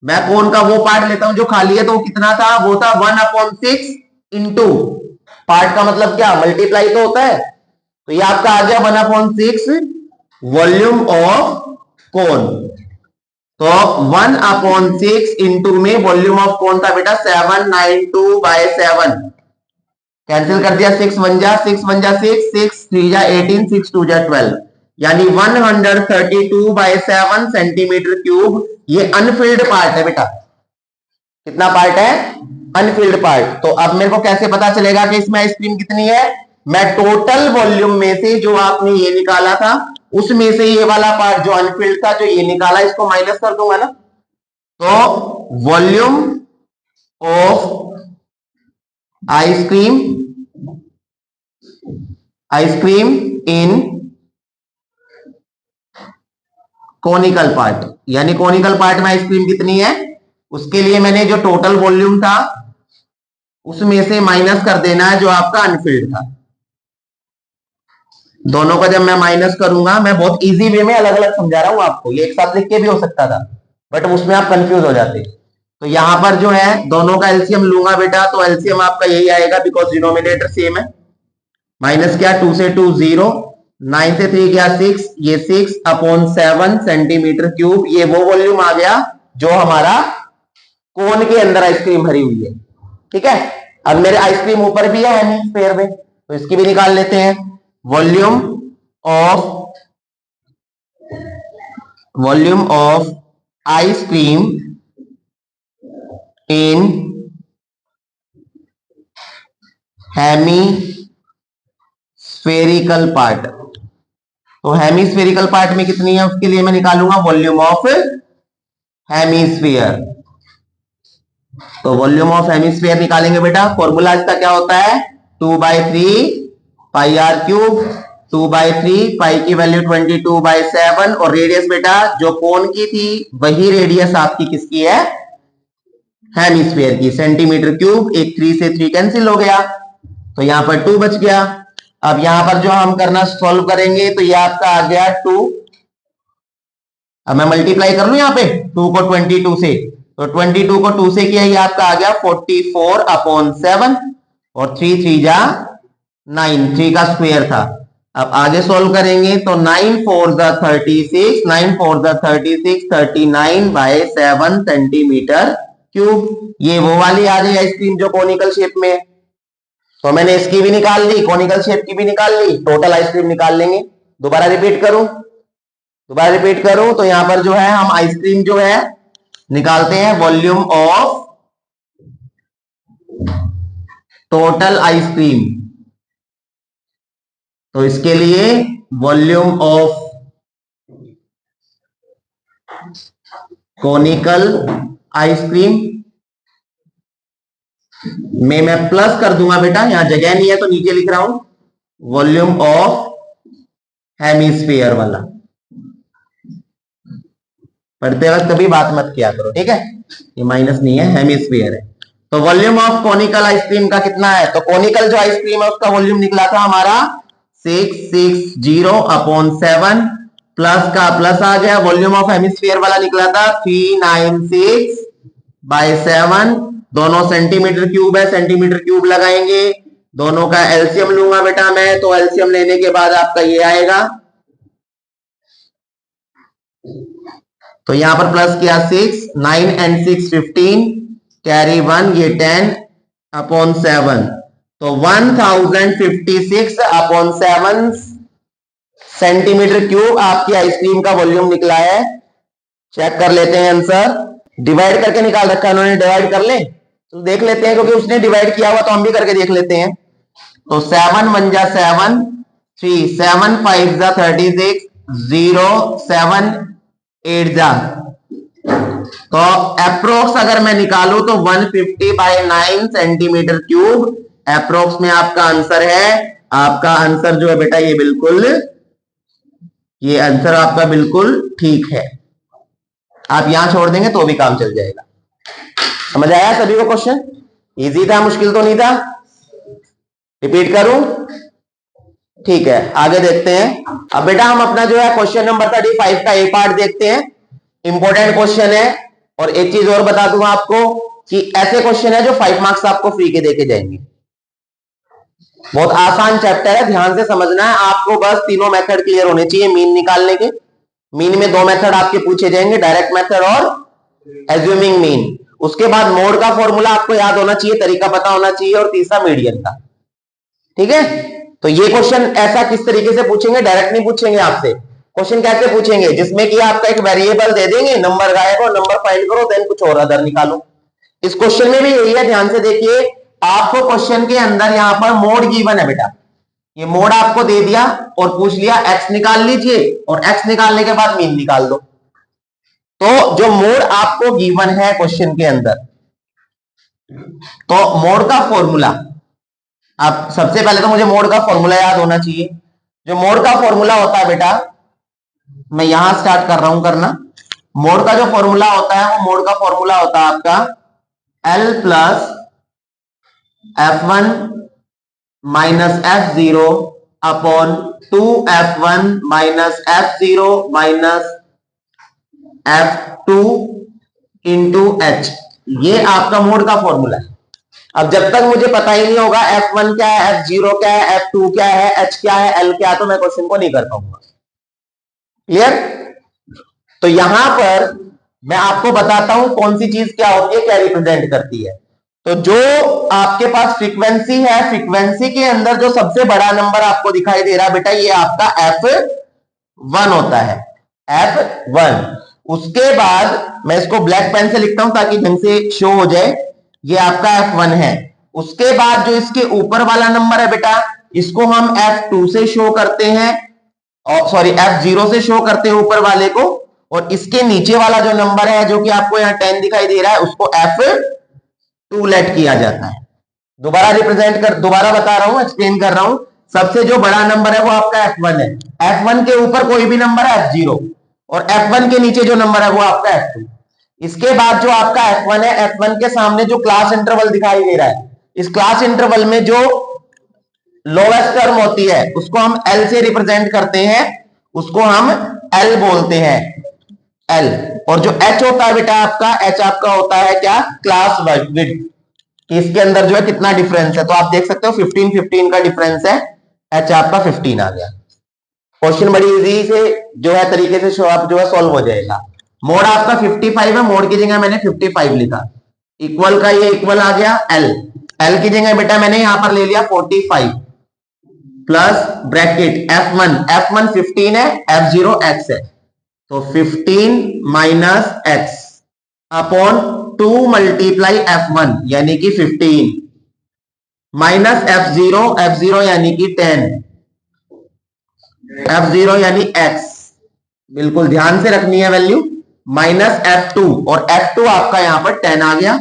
मैं कोन का वो पार्ट लेता हूं जो खाली है, तो वो कितना था, वो था 1/6 इंटू, पार्ट का मतलब क्या, मल्टीप्लाई तो होता है, तो ये आपका आ गया 1/6 वॉल्यूम ऑफ कोन। तो 1/6 इंटू में वॉल्यूम ऑफ कोन था बेटा 792 बाय 7, कैंसिल कर दिया, 6 1 जा 6 1 जा 6, 6 3 जा 18, 6 2 जा 12, यानी 132 बाय 7 सेंटीमीटर क्यूब। ये अनफिल्ड पार्ट है बेटा, कितना पार्ट है, अनफिल्ड पार्ट। तो अब मेरे को कैसे पता चलेगा कि इसमें आइसक्रीम कितनी है, मैं टोटल वॉल्यूम में से जो आपने ये निकाला था उसमें से ये वाला पार्ट जो अनफिल्ड था जो ये निकाला, इसको माइनस कर दूंगा ना, तो volume of ice cream, ice cream in conical part, यानी कोनिकल पार्ट में आइसक्रीम कितनी है, उसके लिए मैंने जो टोटल वॉल्यूम था उसमें से माइनस कर देना है जो आपका अनफिल्ड था। दोनों का जब मैं माइनस करूंगा, मैं बहुत इजी वे में अलग अलग समझा रहा हूं आपको, ये एक साथ लिख के भी हो सकता था बट उसमें आप कंफ्यूज हो जाते। तो यहां पर जो है दोनों का एलसीएम लूंगा बेटा, तो एलसीएम आपका यही आएगा बिकॉज डिनोमिनेटर सेम है, माइनस क्या 2 से 2 0, 9 से 3 क्या 6, ये 6 अपॉन 7 सेंटीमीटर क्यूब, ये वो वॉल्यूम आ गया जो हमारा कोन के अंदर आइसक्रीम भरी हुई है, ठीक है। अब मेरे आइसक्रीम ऊपर भी है हेमिस्फीयर में, तो इसकी भी निकाल लेते हैं, volume of ice cream in hemispherical part, तो हेमिस्फेरिकल पार्ट में कितनी है उसके लिए मैं निकालूंगा वॉल्यूम ऑफ हेमिस्फीयर। तो वॉल्यूम ऑफ हेमिस्फीयर निकालेंगे बेटा, फॉर्मूला इसका क्या होता है 2/3 पाई आर क्यूब, 2/3 पाई की वैल्यू 22/7, और रेडियस बेटा जो कोन की थी वही रेडियस आपकी किसकी है, हेमिस्फीयर की, सेंटीमीटर क्यूब। एक 3 से 3 कैंसिल हो गया, तो यहां पर 2 बच गया। अब यहां पर जो हम करना सॉल्व करेंगे, तो ये आपका आ गया 2, अब मैं मल्टीप्लाई कर लू यहाँ पे 2 को 22 से, तो 22 को 2 से किया, ये आपका आ गया 44/7, और 3 3 जा 9, 3 का स्क्वायर था। अब आगे सॉल्व करेंगे तो 9 4 जा 36, 9 4 जा 36, 39/7 सेंटीमीटर क्यूब। ये वो वाली आ गई आइसक्रीम जो कोनिकल शेप में है, तो मैंने इसकी भी निकाल ली, कोनिकल शेप की भी निकाल ली, टोटल आइसक्रीम निकाल लेंगे। दोबारा रिपीट करूं तो यहां पर जो है हम आइसक्रीम जो है निकालते हैं वॉल्यूम ऑफ टोटल आइसक्रीम, तो इसके लिए वॉल्यूम ऑफ कोनिकल आइसक्रीम में मैं प्लस कर दूंगा बेटा, यहां जगह नहीं है तो नीचे लिख रहा हूं वॉल्यूम ऑफ हेमिस्फीयर वाला, पढ़ते वक्त कभी बात मत किया करो, ठीक है, ये माइनस नहीं है, हेमिस्फीयर है। तो वॉल्यूम ऑफ कोनिकल आइसक्रीम का कितना है, तो कोनिकल जो आइसक्रीम है उसका वॉल्यूम निकला था हमारा 660/7, प्लस का प्लस आ गया, वॉल्यूम ऑफ हेमिस्फीयर वाला निकला था 396/7, दोनों सेंटीमीटर क्यूब है, सेंटीमीटर क्यूब लगाएंगे, दोनों का एलसीएम लूंगा बेटा मैं, तो एलसीएम लेने के बाद आपका ये आएगा, तो यहां पर प्लस किया 6, 9 एंड 6 15, कैरी 1, ये 10 अपॉन 7, तो 1056 अपॉन 7 सेंटीमीटर क्यूब आपकी आइसक्रीम का वॉल्यूम निकला है। चेक कर लेते हैं आंसर। डिवाइड करके निकाल रखा है उन्होंने, डिवाइड कर ले तो देख लेते हैं, क्योंकि उसने डिवाइड किया हुआ तो हम भी करके देख लेते हैं। तो 7 1 जा 7, 3 7 5 जा 36, 0 7 8 जा, तो अप्रोक्स अगर मैं निकालूं तो 150/9 सेंटीमीटर क्यूब अप्रोक्स में आपका आंसर है। आपका आंसर जो है बेटा ये बिल्कुल, ये आंसर आपका बिल्कुल ठीक है। आप यहां छोड़ देंगे तो भी काम चल जाएगा। समझ आया सभी को क्वेश्चन? इजी था, मुश्किल तो नहीं था? रिपीट करूं? ठीक है, आगे देखते हैं। अब बेटा हम अपना जो है क्वेश्चन नंबर 35 का ए पार्ट देखते हैं। इंपॉर्टेंट क्वेश्चन है। और एक चीज और बता दूंगा आपको कि ऐसे क्वेश्चन है जो 5 मार्क्स आपको फ्री के देके जाएंगे। बहुत आसान चैप्टर है, ध्यान से समझना है आपको। बस तीनों मेथड क्लियर होने चाहिए मीन निकालने के। मीन में 2 मेथड आपके पूछे जाएंगे, डायरेक्ट मेथड और एज्यूमिंग मीन। उसके बाद मोड का फॉर्मूला आपको याद होना चाहिए, तरीका पता होना चाहिए, और तीसरा मीडियन का। ठीक है, तो ये क्वेश्चन ऐसा किस तरीके से पूछेंगे, डायरेक्ट नहीं पूछेंगे आपसे। क्वेश्चन कैसे पूछेंगे, जिसमें कि आपका एक वेरिएबल दे देंगे, नंबर गायब हो, नंबर फाइंड करो, देन कुछ और अदर निकालो। इस क्वेश्चन में भी यही है, ध्यान से देखिए। आपको क्वेश्चन के अंदर यहां पर मोड गिवन है बेटा, ये मोड आपको दे दिया और पूछ लिया एक्स निकाल लीजिए, और एक्स निकालने के बाद मीन निकाल दो। तो जो मोड आपको गिवन है क्वेश्चन के अंदर, तो मोड का फॉर्मूला, आप सबसे पहले तो मुझे मोड का फॉर्मूला याद होना चाहिए। जो मोड का फॉर्मूला होता है बेटा, मैं यहां स्टार्ट कर रहा हूं करना। मोड का जो फॉर्मूला होता है वो मोड का फॉर्मूला होता है आपका L plus F1 minus F0 upon 2F1 minus F0 minus F2 into H। ये आपका मोड का फॉर्मूला है। अब जब तक मुझे पता ही नहीं होगा F1 क्या है, F0 क्या है, F2 क्या है, H क्या है, L क्या है, तो मैं क्वेश्चन को नहीं कर पाऊंगा। क्लियर? तो यहां पर मैं आपको बताता हूं कौन सी चीज क्या होती है, क्या रिप्रेजेंट करती है। तो जो आपके पास फ्रीक्वेंसी है, फ्रीक्वेंसी के अंदर जो सबसे बड़ा नंबर आपको दिखाई दे रहा है बेटा, ये आपका F1 होता है, F1। उसके बाद मैं इसको ब्लैक पेन से लिखता हूं ताकि ढंग से शो हो जाए, ये आपका F1 है। उसके बाद जो इसके ऊपर वाला नंबर है बेटा, इसको हम F2 से शो करते हैं, और सॉरी F0 से शो करते हैं ऊपर वाले को, और इसके नीचे वाला जो नंबर है जो कि आपको यहाँ 10 दिखाई दे रहा है, उसको F2 लेट किया जाता है। दोबारा बता रहा हूं, एक्सप्लेन कर रहा हूं। सबसे जो बड़ा नंबर है वो आपका F1 है। F1 के ऊपर कोई भी नंबर है F0, और F1 के नीचे जो नंबर है वो आपका F2। इसके बाद जो आपका F1 है, F1 के सामने जो क्लास इंटरवल दिखाई दे रहा है, इस क्लास इंटरवल में जो लोवेस्ट टर्म होती है उसको हम L से रिप्रेजेंट करते हैं, उसको हम L बोलते हैं, L। और जो H होता है बेटा आपका, H आपका होता है क्या, क्लास विड्थ, कि इसके अंदर जो है कितना डिफरेंस है। तो आप देख सकते हो 15 का डिफरेंस है, H आपका 15 आ गया। क्वेश्चन बड़ी इजी से जो है तरीके से जो है सॉल्व हो जाएगा। मोड आपका 55 है, मोड की जगह मैंने 55 लिखा। इक्वल का ये इक्वल आ गया L की जगह बेटा मैंने यहां पर ले लिया 45 प्लस ब्रैकेट F1 15 है, F0 X है, तो 15 minus X upon 2 multiply F1 यानी कि 15 माइनस F0 यानी कि 10, F0 यानी X, बिल्कुल ध्यान से रखनी है वैल्यू, माइनस F2, और F2 आपका यहां पर 10 आ गया।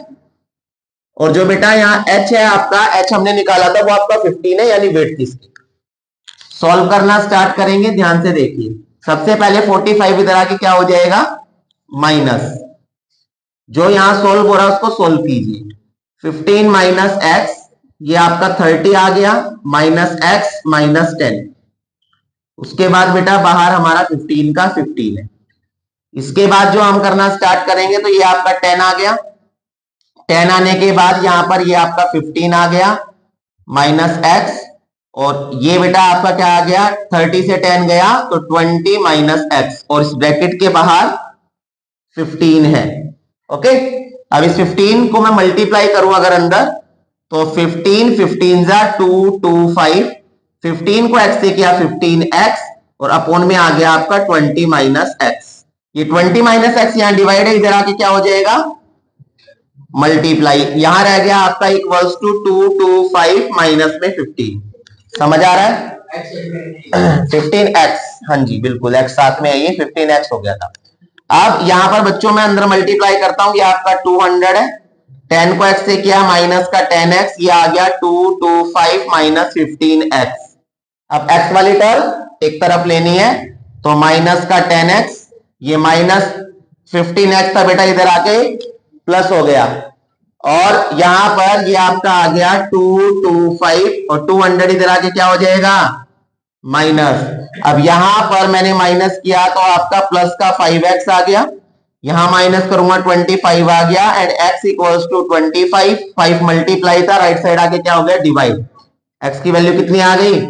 और जो बेटा यहां H है आपका, H हमने निकाला था वो आपका 15 है, यानी वेट इसकी। सॉल्व करना स्टार्ट करेंगे, ध्यान से देखिए। सबसे पहले 45 इधर आके क्या हो जाएगा, माइनस, जो यहां सोल्व हो रहा है उसको सोल्व कीजिए। 15 माइनस एक्स, ये आपका 30 आ गया, माइनस एक्स माइनस 10। उसके बाद बेटा बाहर हमारा 15 का 15 है। इसके बाद जो हम करना स्टार्ट करेंगे तो ये आपका 10 आ गया, 10 आने के बाद यहां पर ये आपका 15 आ गया माइनस एक्स, और ये बेटा आपका क्या आ गया, 30 से 10 गया तो 20 माइनस एक्स, और इस ब्रैकेट के बाहर 15 है। ओके, अब इस 15 को मैं मल्टीप्लाई करूं अगर अंदर, तो 15 15 जा 2 2 5, 15 को x से किया 15x और अपॉन में आ गया आपका 20 माइनस एक्स। ये 20 माइनस एक्स यहां डिवाइड है, इधर आके क्या हो जाएगा मल्टीप्लाई, यहां रह गया आपका इक्वल्स टू 2 2 5 माइनस में 15। समझ आ रहा है? 15x, हाँ जी बिल्कुल x साथ में है, ये 15x हो गया था। अब यहां पर बच्चों में अंदर मल्टीप्लाई करता हूं, ये आपका 200 है, 10 को x से किया माइनस का 10x, ये आ गया 2 2 5 माइनस 15x। अब x वाली टर्म एक तरफ लेनी है, तो माइनस का 10x, ये माइनस 15x था बेटा, इधर आके प्लस हो गया, और यहां पर ये आपका आ गया 2 2 5 और 200 इधर आके क्या हो जाएगा माइनस। अब यहां पर मैंने माइनस किया तो आपका प्लस का 5x आ गया, यहां माइनस करूंगा 25 आ गया, and x equals to 25, 5 multiply था, राइट साइड आके क्या हो गया डिवाइड, x की वैल्यू कितनी आ गई।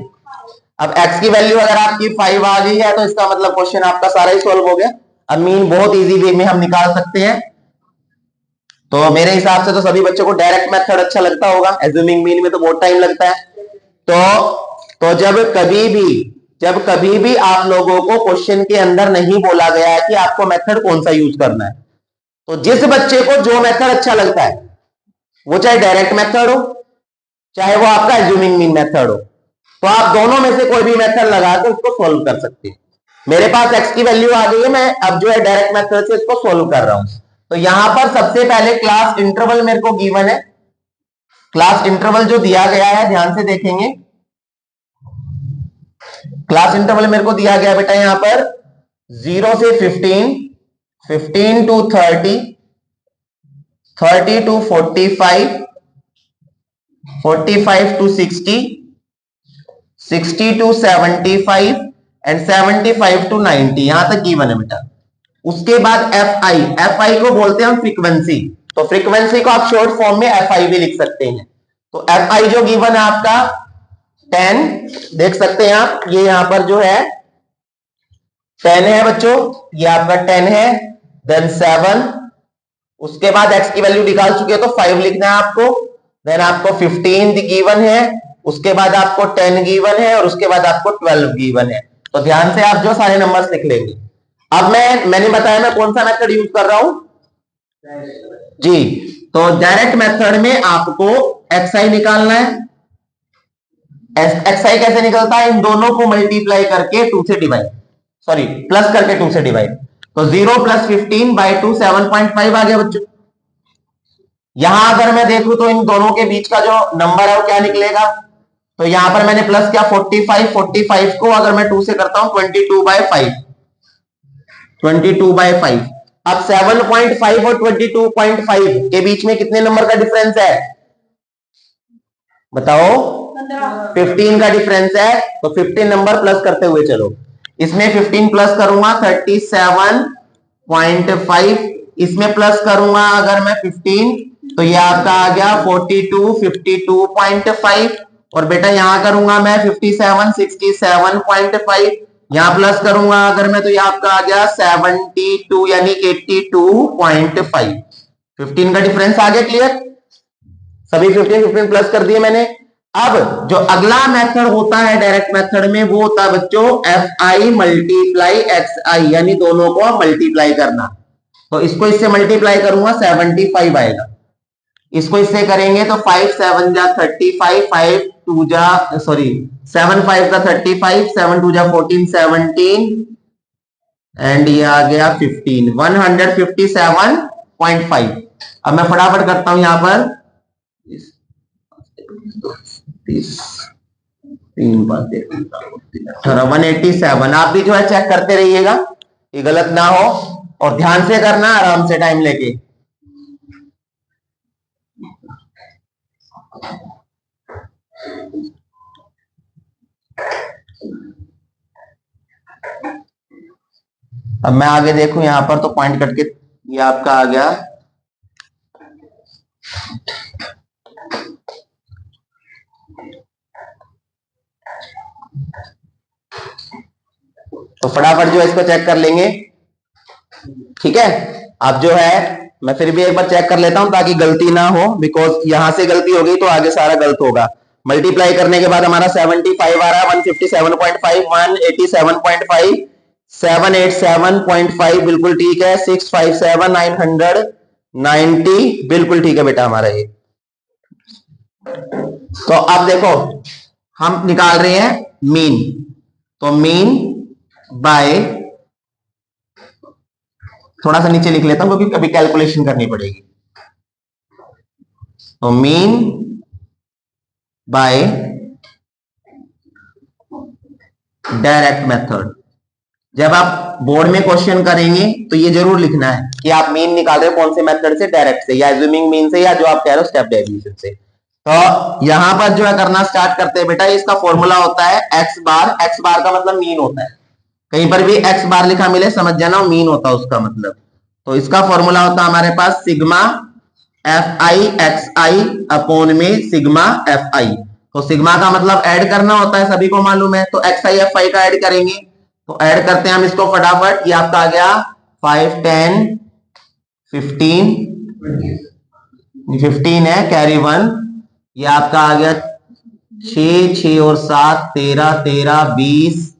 अब x की वैल्यू अगर आपकी 5 आ गई है तो इसका मतलब क्वेश्चन आपका सारा ही सॉल्व हो गया। अब मीन बहुत इजी वे में हम निकाल सकते हैं, तो मेरे हिसाब से तो सभी बच्चों को डायरेक्ट मेथड अच्छा लगता होगा, एज्यूमिंग मीन में तो बहुत टाइम लगता है। तो जब कभी भी आप लोगों को क्वेश्चन के अंदर नहीं बोला गया है कि आपको मेथड कौन सा यूज करना है, तो जिस बच्चे को जो मेथड अच्छा लगता है, वो चाहे डायरेक्ट मेथड हो चाहे वो आपका एज्यूमिंग मीन मेथड हो, तो आप दोनों में से कोई भी मेथड लगा कर उसको सोल्व कर सकते हैं। मेरे पास x की वैल्यू आ गई है, मैं अब जो है डायरेक्ट मेथड से इसको सोल्व कर रहा हूं। तो यहां पर सबसे पहले क्लास इंटरवल मेरे को गिवन है, क्लास इंटरवल जो दिया गया है ध्यान से देखेंगे, क्लास इंटरवल मेरे को दिया गया बेटा यहां पर 0 से 15, 15 to 30, 30 to 45, 45 to 60, 60 to 75 and 75 to 90, यहां तक गिवन है बेटा। उसके बाद एफ आई को बोलते हैं हम फ्रीक्वेंसी, तो फ्रीक्वेंसी को आप शॉर्ट फॉर्म में एफ आई भी लिख सकते हैं। तो एफ आई जो गिवन है आपका 10, देख सकते हैं आप, ये यहां पर जो है 10 है बच्चों, ये आपका 10 है, देन 7, उसके बाद x की वैल्यू निकाल चुके हो तो 5 लिखना है आपको, देन आपको 15 गिवन है, उसके बाद आपको 10 गिवन है और उसके बाद आपको 12 गिवन है। तो ध्यान से आप जो सारे नंबर्स लिख लेंगे। अब मैंने बताया मैं कौन सा मेथड यूज कर रहा हूं जी, तो डायरेक्ट मेथड में आपको xi निकालना है। xi कैसे निकलता है, इन दोनों को मल्टीप्लाई करके 2 से डिवाइड, सॉरी प्लस करके 2 से डिवाइड, तो 0 प्लस 15 बाई 2 7.5 आ गया बच्चों। यहां अगर मैं देखूं तो इन दोनों के बीच का जो नंबर है वो क्या निकलेगा, तो यहां पर मैंने प्लस किया 45, 45 को अगर मैं 2 से करता हूं 22/5, 22/5। अब 7.5 और 22.5 के बीच में कितने नंबर का डिफरेंस है बताओ, 15 का डिफरेंस है, तो 15 नंबर प्लस करते हुए चलो, इसमें 15 प्लस करूंगा 37.5, इसमें प्लस करूंगा अगर मैं 15 तो ये आपका आ गया 42 52.5, और बेटा यहां करूंगा मैं 57 67.5, यहां प्लस करूंगा अगर मैं तो ये आपका आ गया 72 यानी 82.5। 15 का डिफरेंस आ गया, क्लियर, सभी 15 15 प्लस कर दिए मैंने। अब जो अगला मेथड होता है डायरेक्ट मेथड में, वो होता है बच्चों एफ आई मल्टीप्लाई एक्स आई, यानी दोनों को मल्टीप्लाई करना। तो इसको इससे मल्टीप्लाई करूंगा 75 आएगा, इसको इससे करेंगे तो 5 7 जा 35, 5 2 जा सॉरी 7 5 जा 35, 7 2 जा 14 17 एंड ये आ गया 15 157.5। अब मैं फटाफट करता हूं यहां पर 187, आप भी जो है चेक करते रहिएगा, ये गलत ना हो, और ध्यान से करना आराम से टाइम लेके। अब मैं आगे देखूं यहां पर तो पॉइंट करके ये आपका आ गया तो फटाफट जो इसको चेक कर लेंगे, ठीक है। अब जो है मैं फिर भी एक बार चेक कर लेता हूं ताकि गलती ना हो, बिकॉज यहां से गलती हो गई तो आगे सारा गलत होगा। मल्टीप्लाई करने के बाद हमारा 75 आ रहा है, 157.5, 187.5, 787.5 बिल्कुल ठीक है, 657, 990 बिल्कुल ठीक है बेटा हमारा ये। तो अब देखो हम निकाल रहे हैं मीन, तो मीन बाय, थोड़ा सा नीचे लिख लेता हूं क्योंकि अभी कैलकुलेशन करनी पड़ेगी। तो मीन बाय डायरेक्ट मेथड। जब आप बोर्ड में क्वेश्चन करेंगे तो ये जरूर लिखना है कि आप मीन निकाल रहे हो कौन से मेथड से, डायरेक्ट से या एज्यूमिंग मीन से, या जो आप कह रहे हो स्टेप डेविएशन से। तो यहां पर जो है करना स्टार्ट करते हैं बेटा, इसका फॉर्मूला होता है एक्स बार। एक्स बार का मतलब मीन होता है, कहीं पर भी एक्स बार लिखा मिले समझ जाना मीन होता है उसका मतलब। तो इसका फॉर्मूला होता है हमारे पास sigma f i x i upon में सिग्मा एफ आई। तो सिग्मा का मतलब ऐड करना होता है, सभी को मालूम है। तो एक्स आई एफ आई का ऐड करेंगे, तो ऐड करते हैं हम इसको फटाफट। ये आपका आ गया 5, 10, 15, 15 है कैरी 1। ये आपका आ गया 6, 6 और 7 13, 13, 20,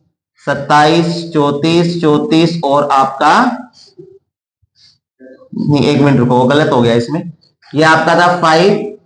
27, 34, 34 और आपका नहीं, एक मिनट रुको, गलत हो गया इसमें। ये आपका था 5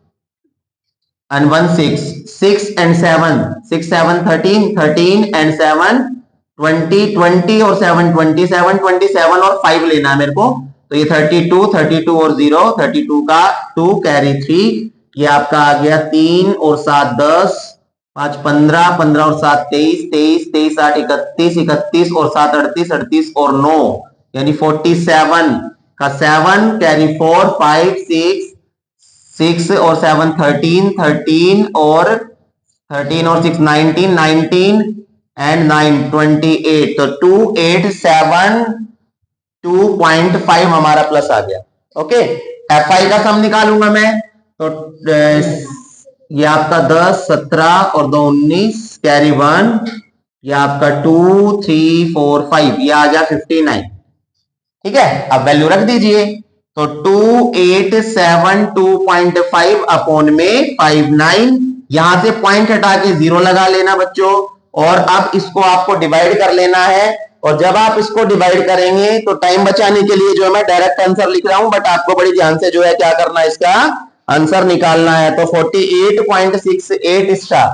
and 1 6, 6 and 7, 6 7 13, 13 and 7 20, 20 और 7 27, 27 और 5 लेना है मेरे को। तो ये 32, 32 और 0, 32 का 2 कैरी 3। ये आपका आ गया 3 और 7 10, 5 15, 15 और 7 23, 23, 23 8 31, 31 और 7 38, 38 और 9 यानी 47 का 7 कैरी 4, 5 6, 6 और 7 13, 13 और 13 और 6 19, 19 एंड 9 28। तो 2 8 7 2.5 हमारा प्लस आ गया। ओके, एफ आई का सम निकालूंगा मैं, तो ये आपका 10 17 और 2 19 कैरी 1, ये आपका 2 3 4 5, ये आ गया 59। ठीक है, अब वैल्यू रख दीजिए। तो 2872.5 अपॉन में 59, यहां से पॉइंट हटा के 0 लगा लेना बच्चों, और अब इसको आपको डिवाइड कर लेना है। और जब आप इसको डिवाइड करेंगे तो टाइम बचाने के लिए जो है मैं डायरेक्ट आंसर लिख रहा हूं, बट आपको बड़ी ध्यान से जो है क्या करना है, इसका आंसर निकालना है। तो 48.68 इसका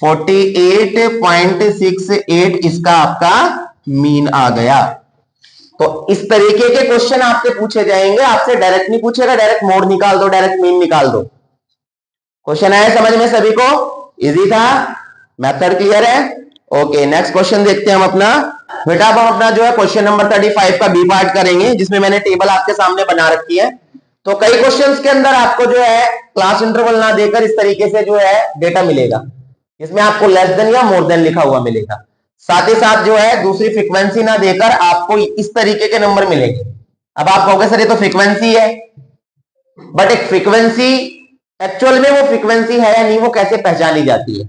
48.68 इसका आपका मीन आ गया। तो इस तरीके के क्वेश्चन आपसे पूछे जाएंगे, आपसे डायरेक्ट नहीं पूछेगा डायरेक्ट मोड निकाल दो, डायरेक्ट मीन निकाल दो। क्वेश्चन आया समझ में सभी को? इजी था, मेथड क्लियर है? ओके, नेक्स्ट क्वेश्चन देखते हैं हम अपना। बेटा अब हम अपना जो है क्वेश्चन नंबर 35 का बी पार्ट करेंगे, जिसमें मैंने टेबल आपके सामने बना रखी है। तो कई क्वेश्चंस के अंदर आपको जो है क्लास इंटरवल ना देकर इस तरीके से जो है डेटा मिलेगा, इसमें आपको लेस देन या मोर देन लिखा हुआ मिलेगा। साथ ही साथ जो है दूसरी फ्रीक्वेंसी ना देकर आपको इस तरीके के नंबर मिलेंगे। अब आप कहोगे सर ये तो फ्रीक्वेंसी है, बट एक फ्रीक्वेंसी एक्चुअल में वो फ्रीक्वेंसी है या नहीं, वो कैसे पहचानी जाती है,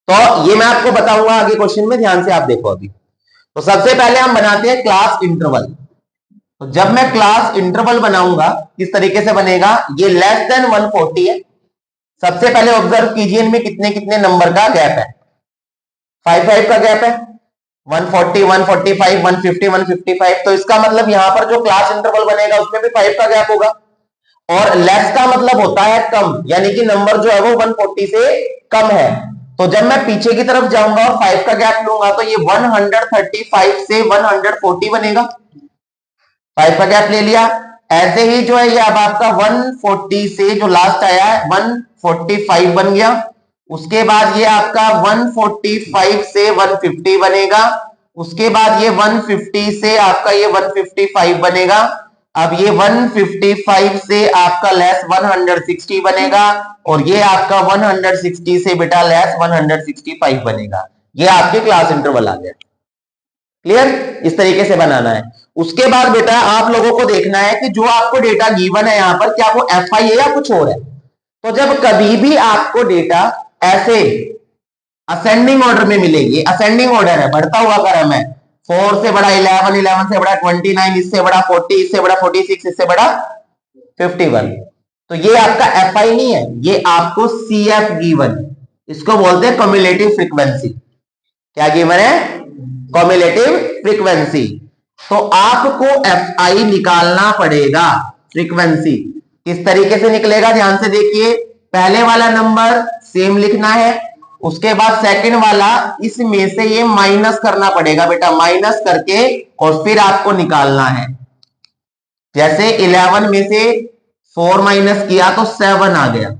तो ये मैं आपको बताऊंगा आगे क्वेश्चन में, ध्यान से आप देखो अभी। तो सबसे पहले हम बनाते हैं क्लास इंटरवल। तो जब मैं क्लास इंटरवल बनाऊंगा किस तरीके से बनेगा, ये लेस देन 140 है। सबसे पहले ऑब्जर्व कीजिए इनमें कितने कितने नंबर का गैप है। 5 5 का गैप है, 140 145 150 155। तो इसका मतलब यहां पर जो क्लास इंटरवल बनेगा उसमें भी 5 का गैप होगा। और लेस का मतलब होता है कम, यानी कि नंबर जो है वो 140 से कम है। तो जब मैं पीछे की तरफ जाऊंगा और 5 का गैप लूंगा तो ये 135 से 140 बनेगा। 5 का गैप ले लिया, ऐसे ही जो है ये अब आपका 140 से जो लास्ट आया है 145 बन गया। उसके बाद ये आपका 145 से 150 बनेगा। उसके बाद ये 150 से आपका ये 155 बनेगा। अब ये 155 से आपका लेस 160 बनेगा, और ये आपका 160 से बेटा लेस 165 बनेगा। ये आपके क्लास इंटरवल आ गया। क्लियर? इस तरीके से बनाना है। उसके बाद बेटा आप लोगों को देखना है कि जो आपको डेटा गिवन है यहां पर, क्या वो एफ आई है या कुछ और है। तो जब कभी भी आपको डेटा ऐसे असेंडिंग ऑर्डर में मिलेगी, असेंडिंग ऑर्डर है, बढ़ता हुआ क्रम है, 4 से बड़ा 11, 11 से बड़ा 29, इससे बड़ा 40, इससे बड़ा 46, इससे बड़ा 51। तो ये आपका एफ आई नहीं है, ये आपको सी एफ गिवन, इसको बोलते हैं कम्युलेटिव फ्रीक्वेंसी। क्या गिवन है? Cumulative frequency. तो आपको एफ आई निकालना पड़ेगा। फ्रीक्वेंसी किस तरीके से निकलेगा, ध्यान से देखिए। पहले वाला नंबर सेम लिखना है, उसके बाद सेकंड वाला इसमें से ये माइनस करना पड़ेगा बेटा, माइनस करके और फिर आपको निकालना है। जैसे 11 में से 4 माइनस किया तो 7 आ गया,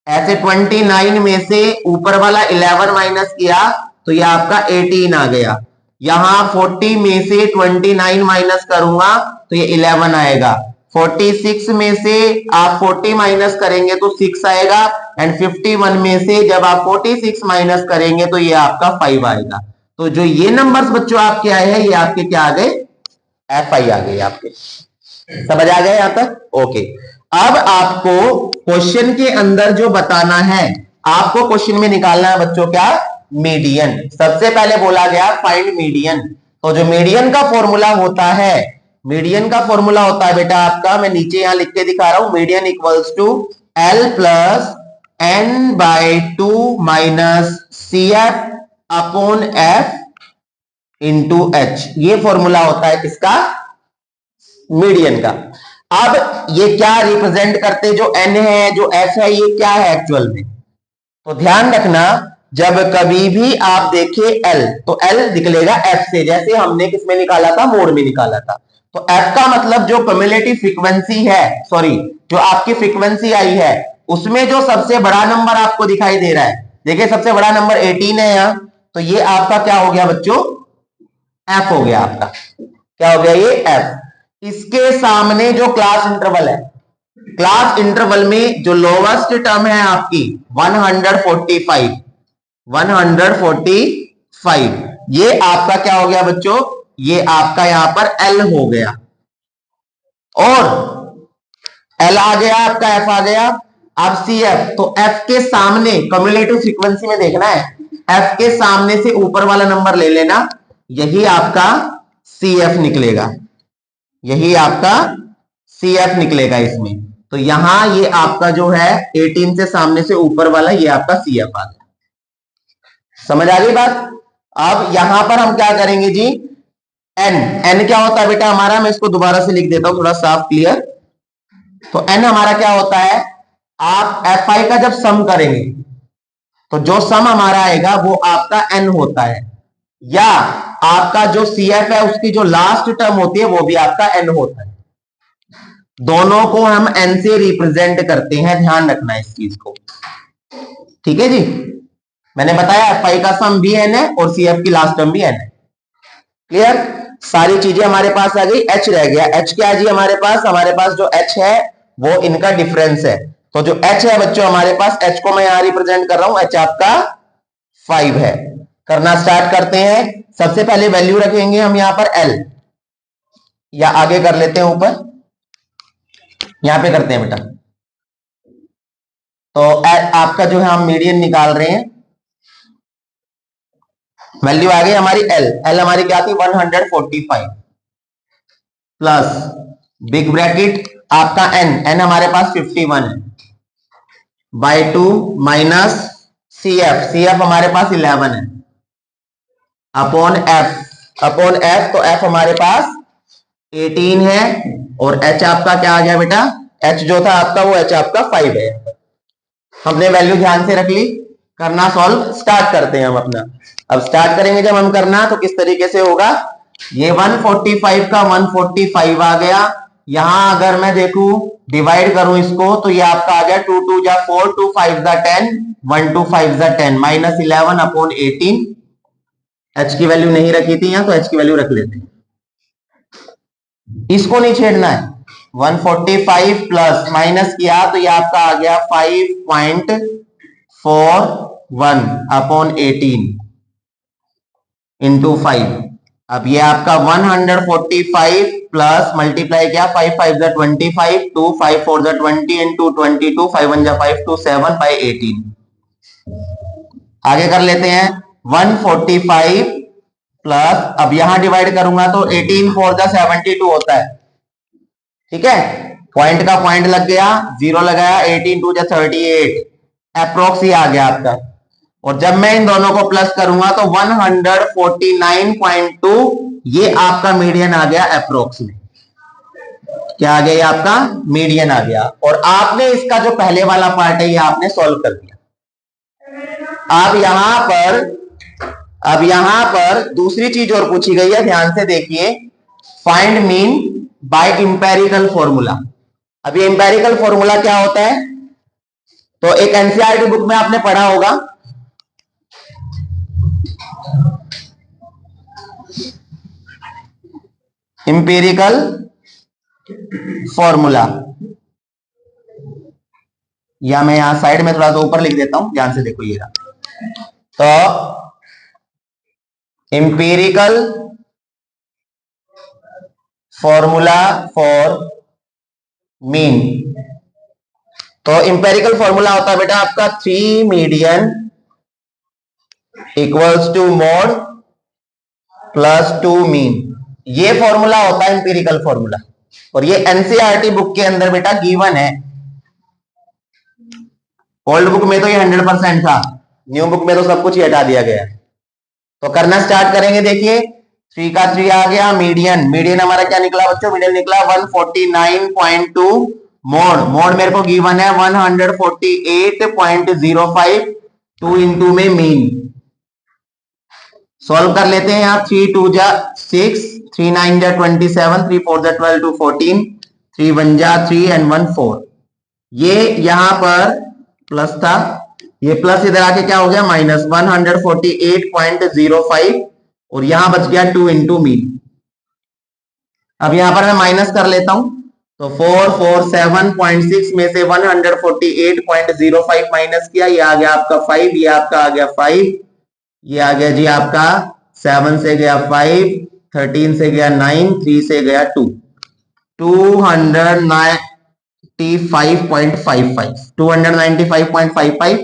ऐसे 29 में से ऊपर वाला 11 माइनस किया तो ये आपका 18 आ गया। यहां 40 में से 29 माइनस करूंगा तो ये 11 आएगा। 46 में से आप 40 माइनस करेंगे तो 6 आएगा, एंड 51 में से जब आप 46 माइनस करेंगे तो ये आपका 5 आएगा। तो जो ये नंबर्स बच्चों आपके आए हैं, ये आपके क्या आ गए? एफ आई आ गए आपके। समझ आ गए यहां तक? ओके। अब आपको क्वेश्चन के अंदर जो बताना है, आपको क्वेश्चन में निकालना है बच्चों क्या? मीडियन। सबसे पहले बोला गया फाइंड मीडियन। तो जो मीडियन का फॉर्मूला होता है, मीडियन का फॉर्मूला होता है बेटा आपका, मैं नीचे यहां लिख के दिखा रहा हूं, median equals to L plus N by 2 minus C F upon F into H. ये फॉर्मूला होता है किसका? मीडियन का। अब ये क्या रिप्रेजेंट करते, जो एन है जो एफ है, ये क्या है एक्चुअल में? तो ध्यान रखना, जब कभी भी आप देखिए एल, तो एल निकलेगा एफ से, जैसे हमने किसमें निकाला था? मोड में निकाला था। तो एफ का मतलब जो कम्युलेटिव फ्रीक्वेंसी है, सॉरी जो आपकी फ्रीक्वेंसी आई है, उसमें जो सबसे बड़ा नंबर आपको दिखाई दे रहा है, देखिए सबसे बड़ा नंबर 18 है यहां, तो ये आपका क्या हो गया बच्चों? एफ हो गया आपका। क्या हो गया? ये एफ। इसके सामने जो क्लास इंटरवल है, क्लास इंटरवल में जो लोवेस्ट टर्म है आपकी 145, 145, ये आपका क्या हो गया बच्चों? ये आपका यहां पर एल हो गया, और एल आ गया आपका, एफ आ गया। अब सी एफ, तो एफ के सामने कम्युलेटिव फ्रीक्वेंसी में देखना है, एफ के सामने से ऊपर वाला नंबर ले लेना, यही आपका सी एफ निकलेगा, यही आपका सी एफ निकलेगा इसमें। तो यहां ये आपका जो है 18 से सामने से ऊपर वाला, ये आपका सी एफ आ गया। समझ आ गई बात? अब यहां पर हम क्या करेंगे जी? एन, एन क्या होता है बेटा हमारा? मैं इसको दोबारा से लिख देता हूं थोड़ा साफ क्लियर। तो एन हमारा क्या होता है? आप एफ आई का जब सम करेंगे तो जो सम हमारा आएगा वो आपका एन होता है, या आपका जो सी एफ है उसकी जो लास्ट टर्म होती है वो भी आपका एन होता है। दोनों को हम एन से रिप्रेजेंट करते हैं, ध्यान रखना इस चीज को। ठीक है जी, मैंने बताया एफ आई का सम भी एन है और सी एफ की लास्ट टर्म भी एन है। क्लियर? सारी चीजें हमारे पास आ गई। एच रह गया। एच क्या है जी हमारे पास? हमारे पास जो एच है वो इनका डिफरेंस है। तो जो एच है बच्चों हमारे पास, एच को मैं यहां रिप्रेजेंट कर रहा हूं, एच आपका 5 है। करना स्टार्ट करते हैं। सबसे पहले वैल्यू रखेंगे हम यहां पर एल, या आगे कर लेते हैं ऊपर, यहां पे करते हैं बेटा। तो आपका जो है हम मीडियन निकाल रहे हैं, वैल्यू आ गई हमारी एल। एल हमारी क्या थी? 145 प्लस बिग ब्रैकेट आपका एन, एन हमारे पास 51 है, by 2 minus C F, C F हमारे पास 11 है, अपॉन एफ, अपॉन एफ, तो एफ हमारे पास 18 है, और एच आपका क्या आ गया बेटा? एच जो था आपका वो एच आपका 5 है। हमने वैल्यू ध्यान से रख ली। करना सॉल्व स्टार्ट करते हैं हम अपना। अब स्टार्ट करेंगे जब हम करना, तो किस तरीके से होगा? ये 145 का 145 आ गया। यहां अगर मैं देखूं डिवाइड करूं इसको, तो ये आपका आ गया 2 2 जा 4, 2 5 जा 10, 1 2 5 जा 10, माइनस 11 अपॉन 18। एच की वैल्यू नहीं रखी थी यहां, तो एच की वैल्यू रख लेते हैं, इसको नहीं छेड़ना है। 145 प्लस माइनस किया तो ये आपका आ गया 5.41 अपॉन 18 इंटू 5। अब ये आपका 145 प्लस मल्टीप्लाई किया, 5 5 जा 25, 2 5 4 जा 20 इंटू 22, 5 1 जा 5 2 7 बाई 18। आगे कर लेते हैं। 145 प्लस, अब यहां डिवाइड करूंगा तो 18 4 जा 72 होता है, ठीक है, पॉइंट का पॉइंट लग गया, जीरो लगाया, 18 2 जा 38, अप्रोक्स ही आ गया आपका। और जब मैं इन दोनों को प्लस करूंगा तो 149.2 ये आपका मीडियन आ गया अप्रोक्स में। क्या आ गया? ये आपका मीडियन आ गया। और आपने इसका जो पहले वाला पार्ट है ये आपने सॉल्व कर दिया। अब यहां पर दूसरी चीज और पूछी गई है, ध्यान से देखिए, find mean by empirical formula. अब ये इंपेरिकल फॉर्मूला क्या होता है? तो एक एनसीईआरटी बुक में आपने पढ़ा होगा, इंपेरिकल फॉर्मूला, या मैं यहां साइड में थोड़ा सा ऊपर लिख देता हूं, ध्यान से देखो ये रहा। तो इंपेरिकल फॉर्मूला फॉर मीन, तो इंपेरिकल फॉर्मूला होता है बेटा आपका 3 median equals to mode plus 2 mean. ये फॉर्मूला होता है इंपेरिकल फॉर्मूला, और ये एनसीईआरटी बुक के अंदर बेटा गिवन है। ओल्ड बुक में तो ये 100% था, न्यू बुक में तो सब कुछ ही हटा दिया गया। तो करना स्टार्ट करेंगे। देखिए 3 का 3 आ गया, मीडियन हमारा क्या निकला बच्चों? मीडियन निकला 149.2, मोड मेरे को गिवन है 148.05, 2 इंटू में मीन। सॉल्व कर लेते हैं यहाँ, 3 2 जा 6, 3 9 जा 27, 3 4 जा 12 2 14, 3 1 जा 3 and 1 4। ये यहां पर प्लस था, ये प्लस इधर आके क्या हो गया? माइनस 148.05, और यहां बच गया 2 इंटू मीन। अब यहां पर मैं माइनस कर लेता हूं, तो 447.6 में से 148.05 माइनस किया, ये आ गया आपका 5, ये आपका आ गया 5, ये आ गया जी आपका 7 से गया 5, 13 से गया 9, 3 से गया 2, 295.55।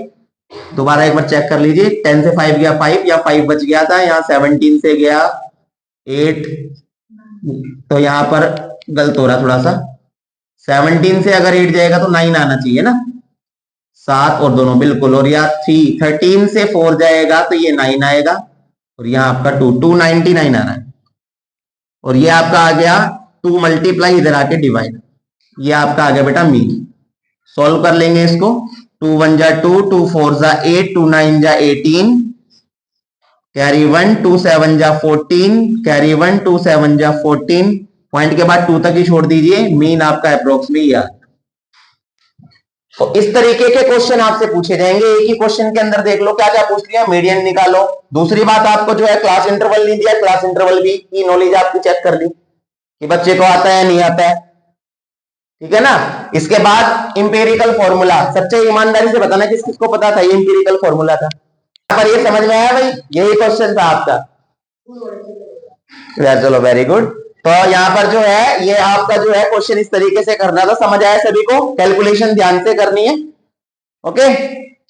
दोबारा एक बार चेक कर लीजिए, 10 से 5 गया 5, या 5 बच गया था, यहाँ 17 से गया 8, तो यहां पर गलत हो रहा थोड़ा सा, 17 से अगर 8 जाएगा तो 9 आना चाहिए ना, 7 और दोनों बिल्कुल, और यहाँ 3, 13 से 4 जाएगा तो ये 9 आएगा, और यहाँ आपका 299 आ रहा है, और ये आपका आ गया 2 मल्टीप्लाई इधर आके डिवाइड, ये आपका आ गया बेटा मीन। सॉल्व कर लेंगे इसको, 2 1 जा 2, 2 4 जा 8, 2 9 जा 18, कैरी 1, 2 7 जा 14, कैरी 1, 2 7 जा 14, पॉइंट के बाद 2 तक ही छोड़ दीजिए, मीन आपका अप्रोक्स में ही आ। तो इस तरीके के क्वेश्चन आपसे पूछे जाएंगे। एक ही क्वेश्चन के अंदर देख लो क्या क्या पूछ लिया, मीडियन निकालो। दूसरी बात, आपको जो है क्लास इंटरवल नहीं दिया, क्लास इंटरवल भी की नॉलेज आपकी चेक कर ली कि बच्चे को आता है नहीं आता है, ठीक है ना। इसके बाद इंपेरिकल फॉर्मूला, सच्चे ईमानदारी से बताना किस किसको पता था ये इंपेरिकल फॉर्मूला था। यहाँ पर ये समझ में आया भाई, यही क्वेश्चन था आपका, चलो वेरी गुड। तो यहाँ पर जो है ये आपका जो है क्वेश्चन इस तरीके से करना था, समझ आया सभी को? कैलकुलेशन ध्यान से करनी है, ओके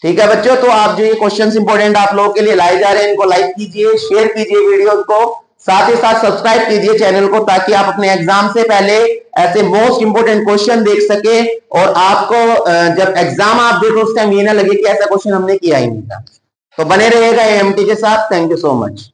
ठीक है बच्चों। तो आप जो ये क्वेश्चंस इंपॉर्टेंट आप लोगों के लिए लाए जा रहे हैं, इनको लाइक कीजिए, शेयर कीजिए वीडियो को, साथ ही साथ सब्सक्राइब कीजिए चैनल को, ताकि आप अपने एग्जाम से पहले ऐसे मोस्ट इंपोर्टेंट क्वेश्चन देख सके, और आपको जब एग्जाम आप देखो उस टाइम ये ना लगे कि ऐसा क्वेश्चन हमने किया ही नहीं था। तो बने रहेगा एएमटी के साथ। Thank you so much.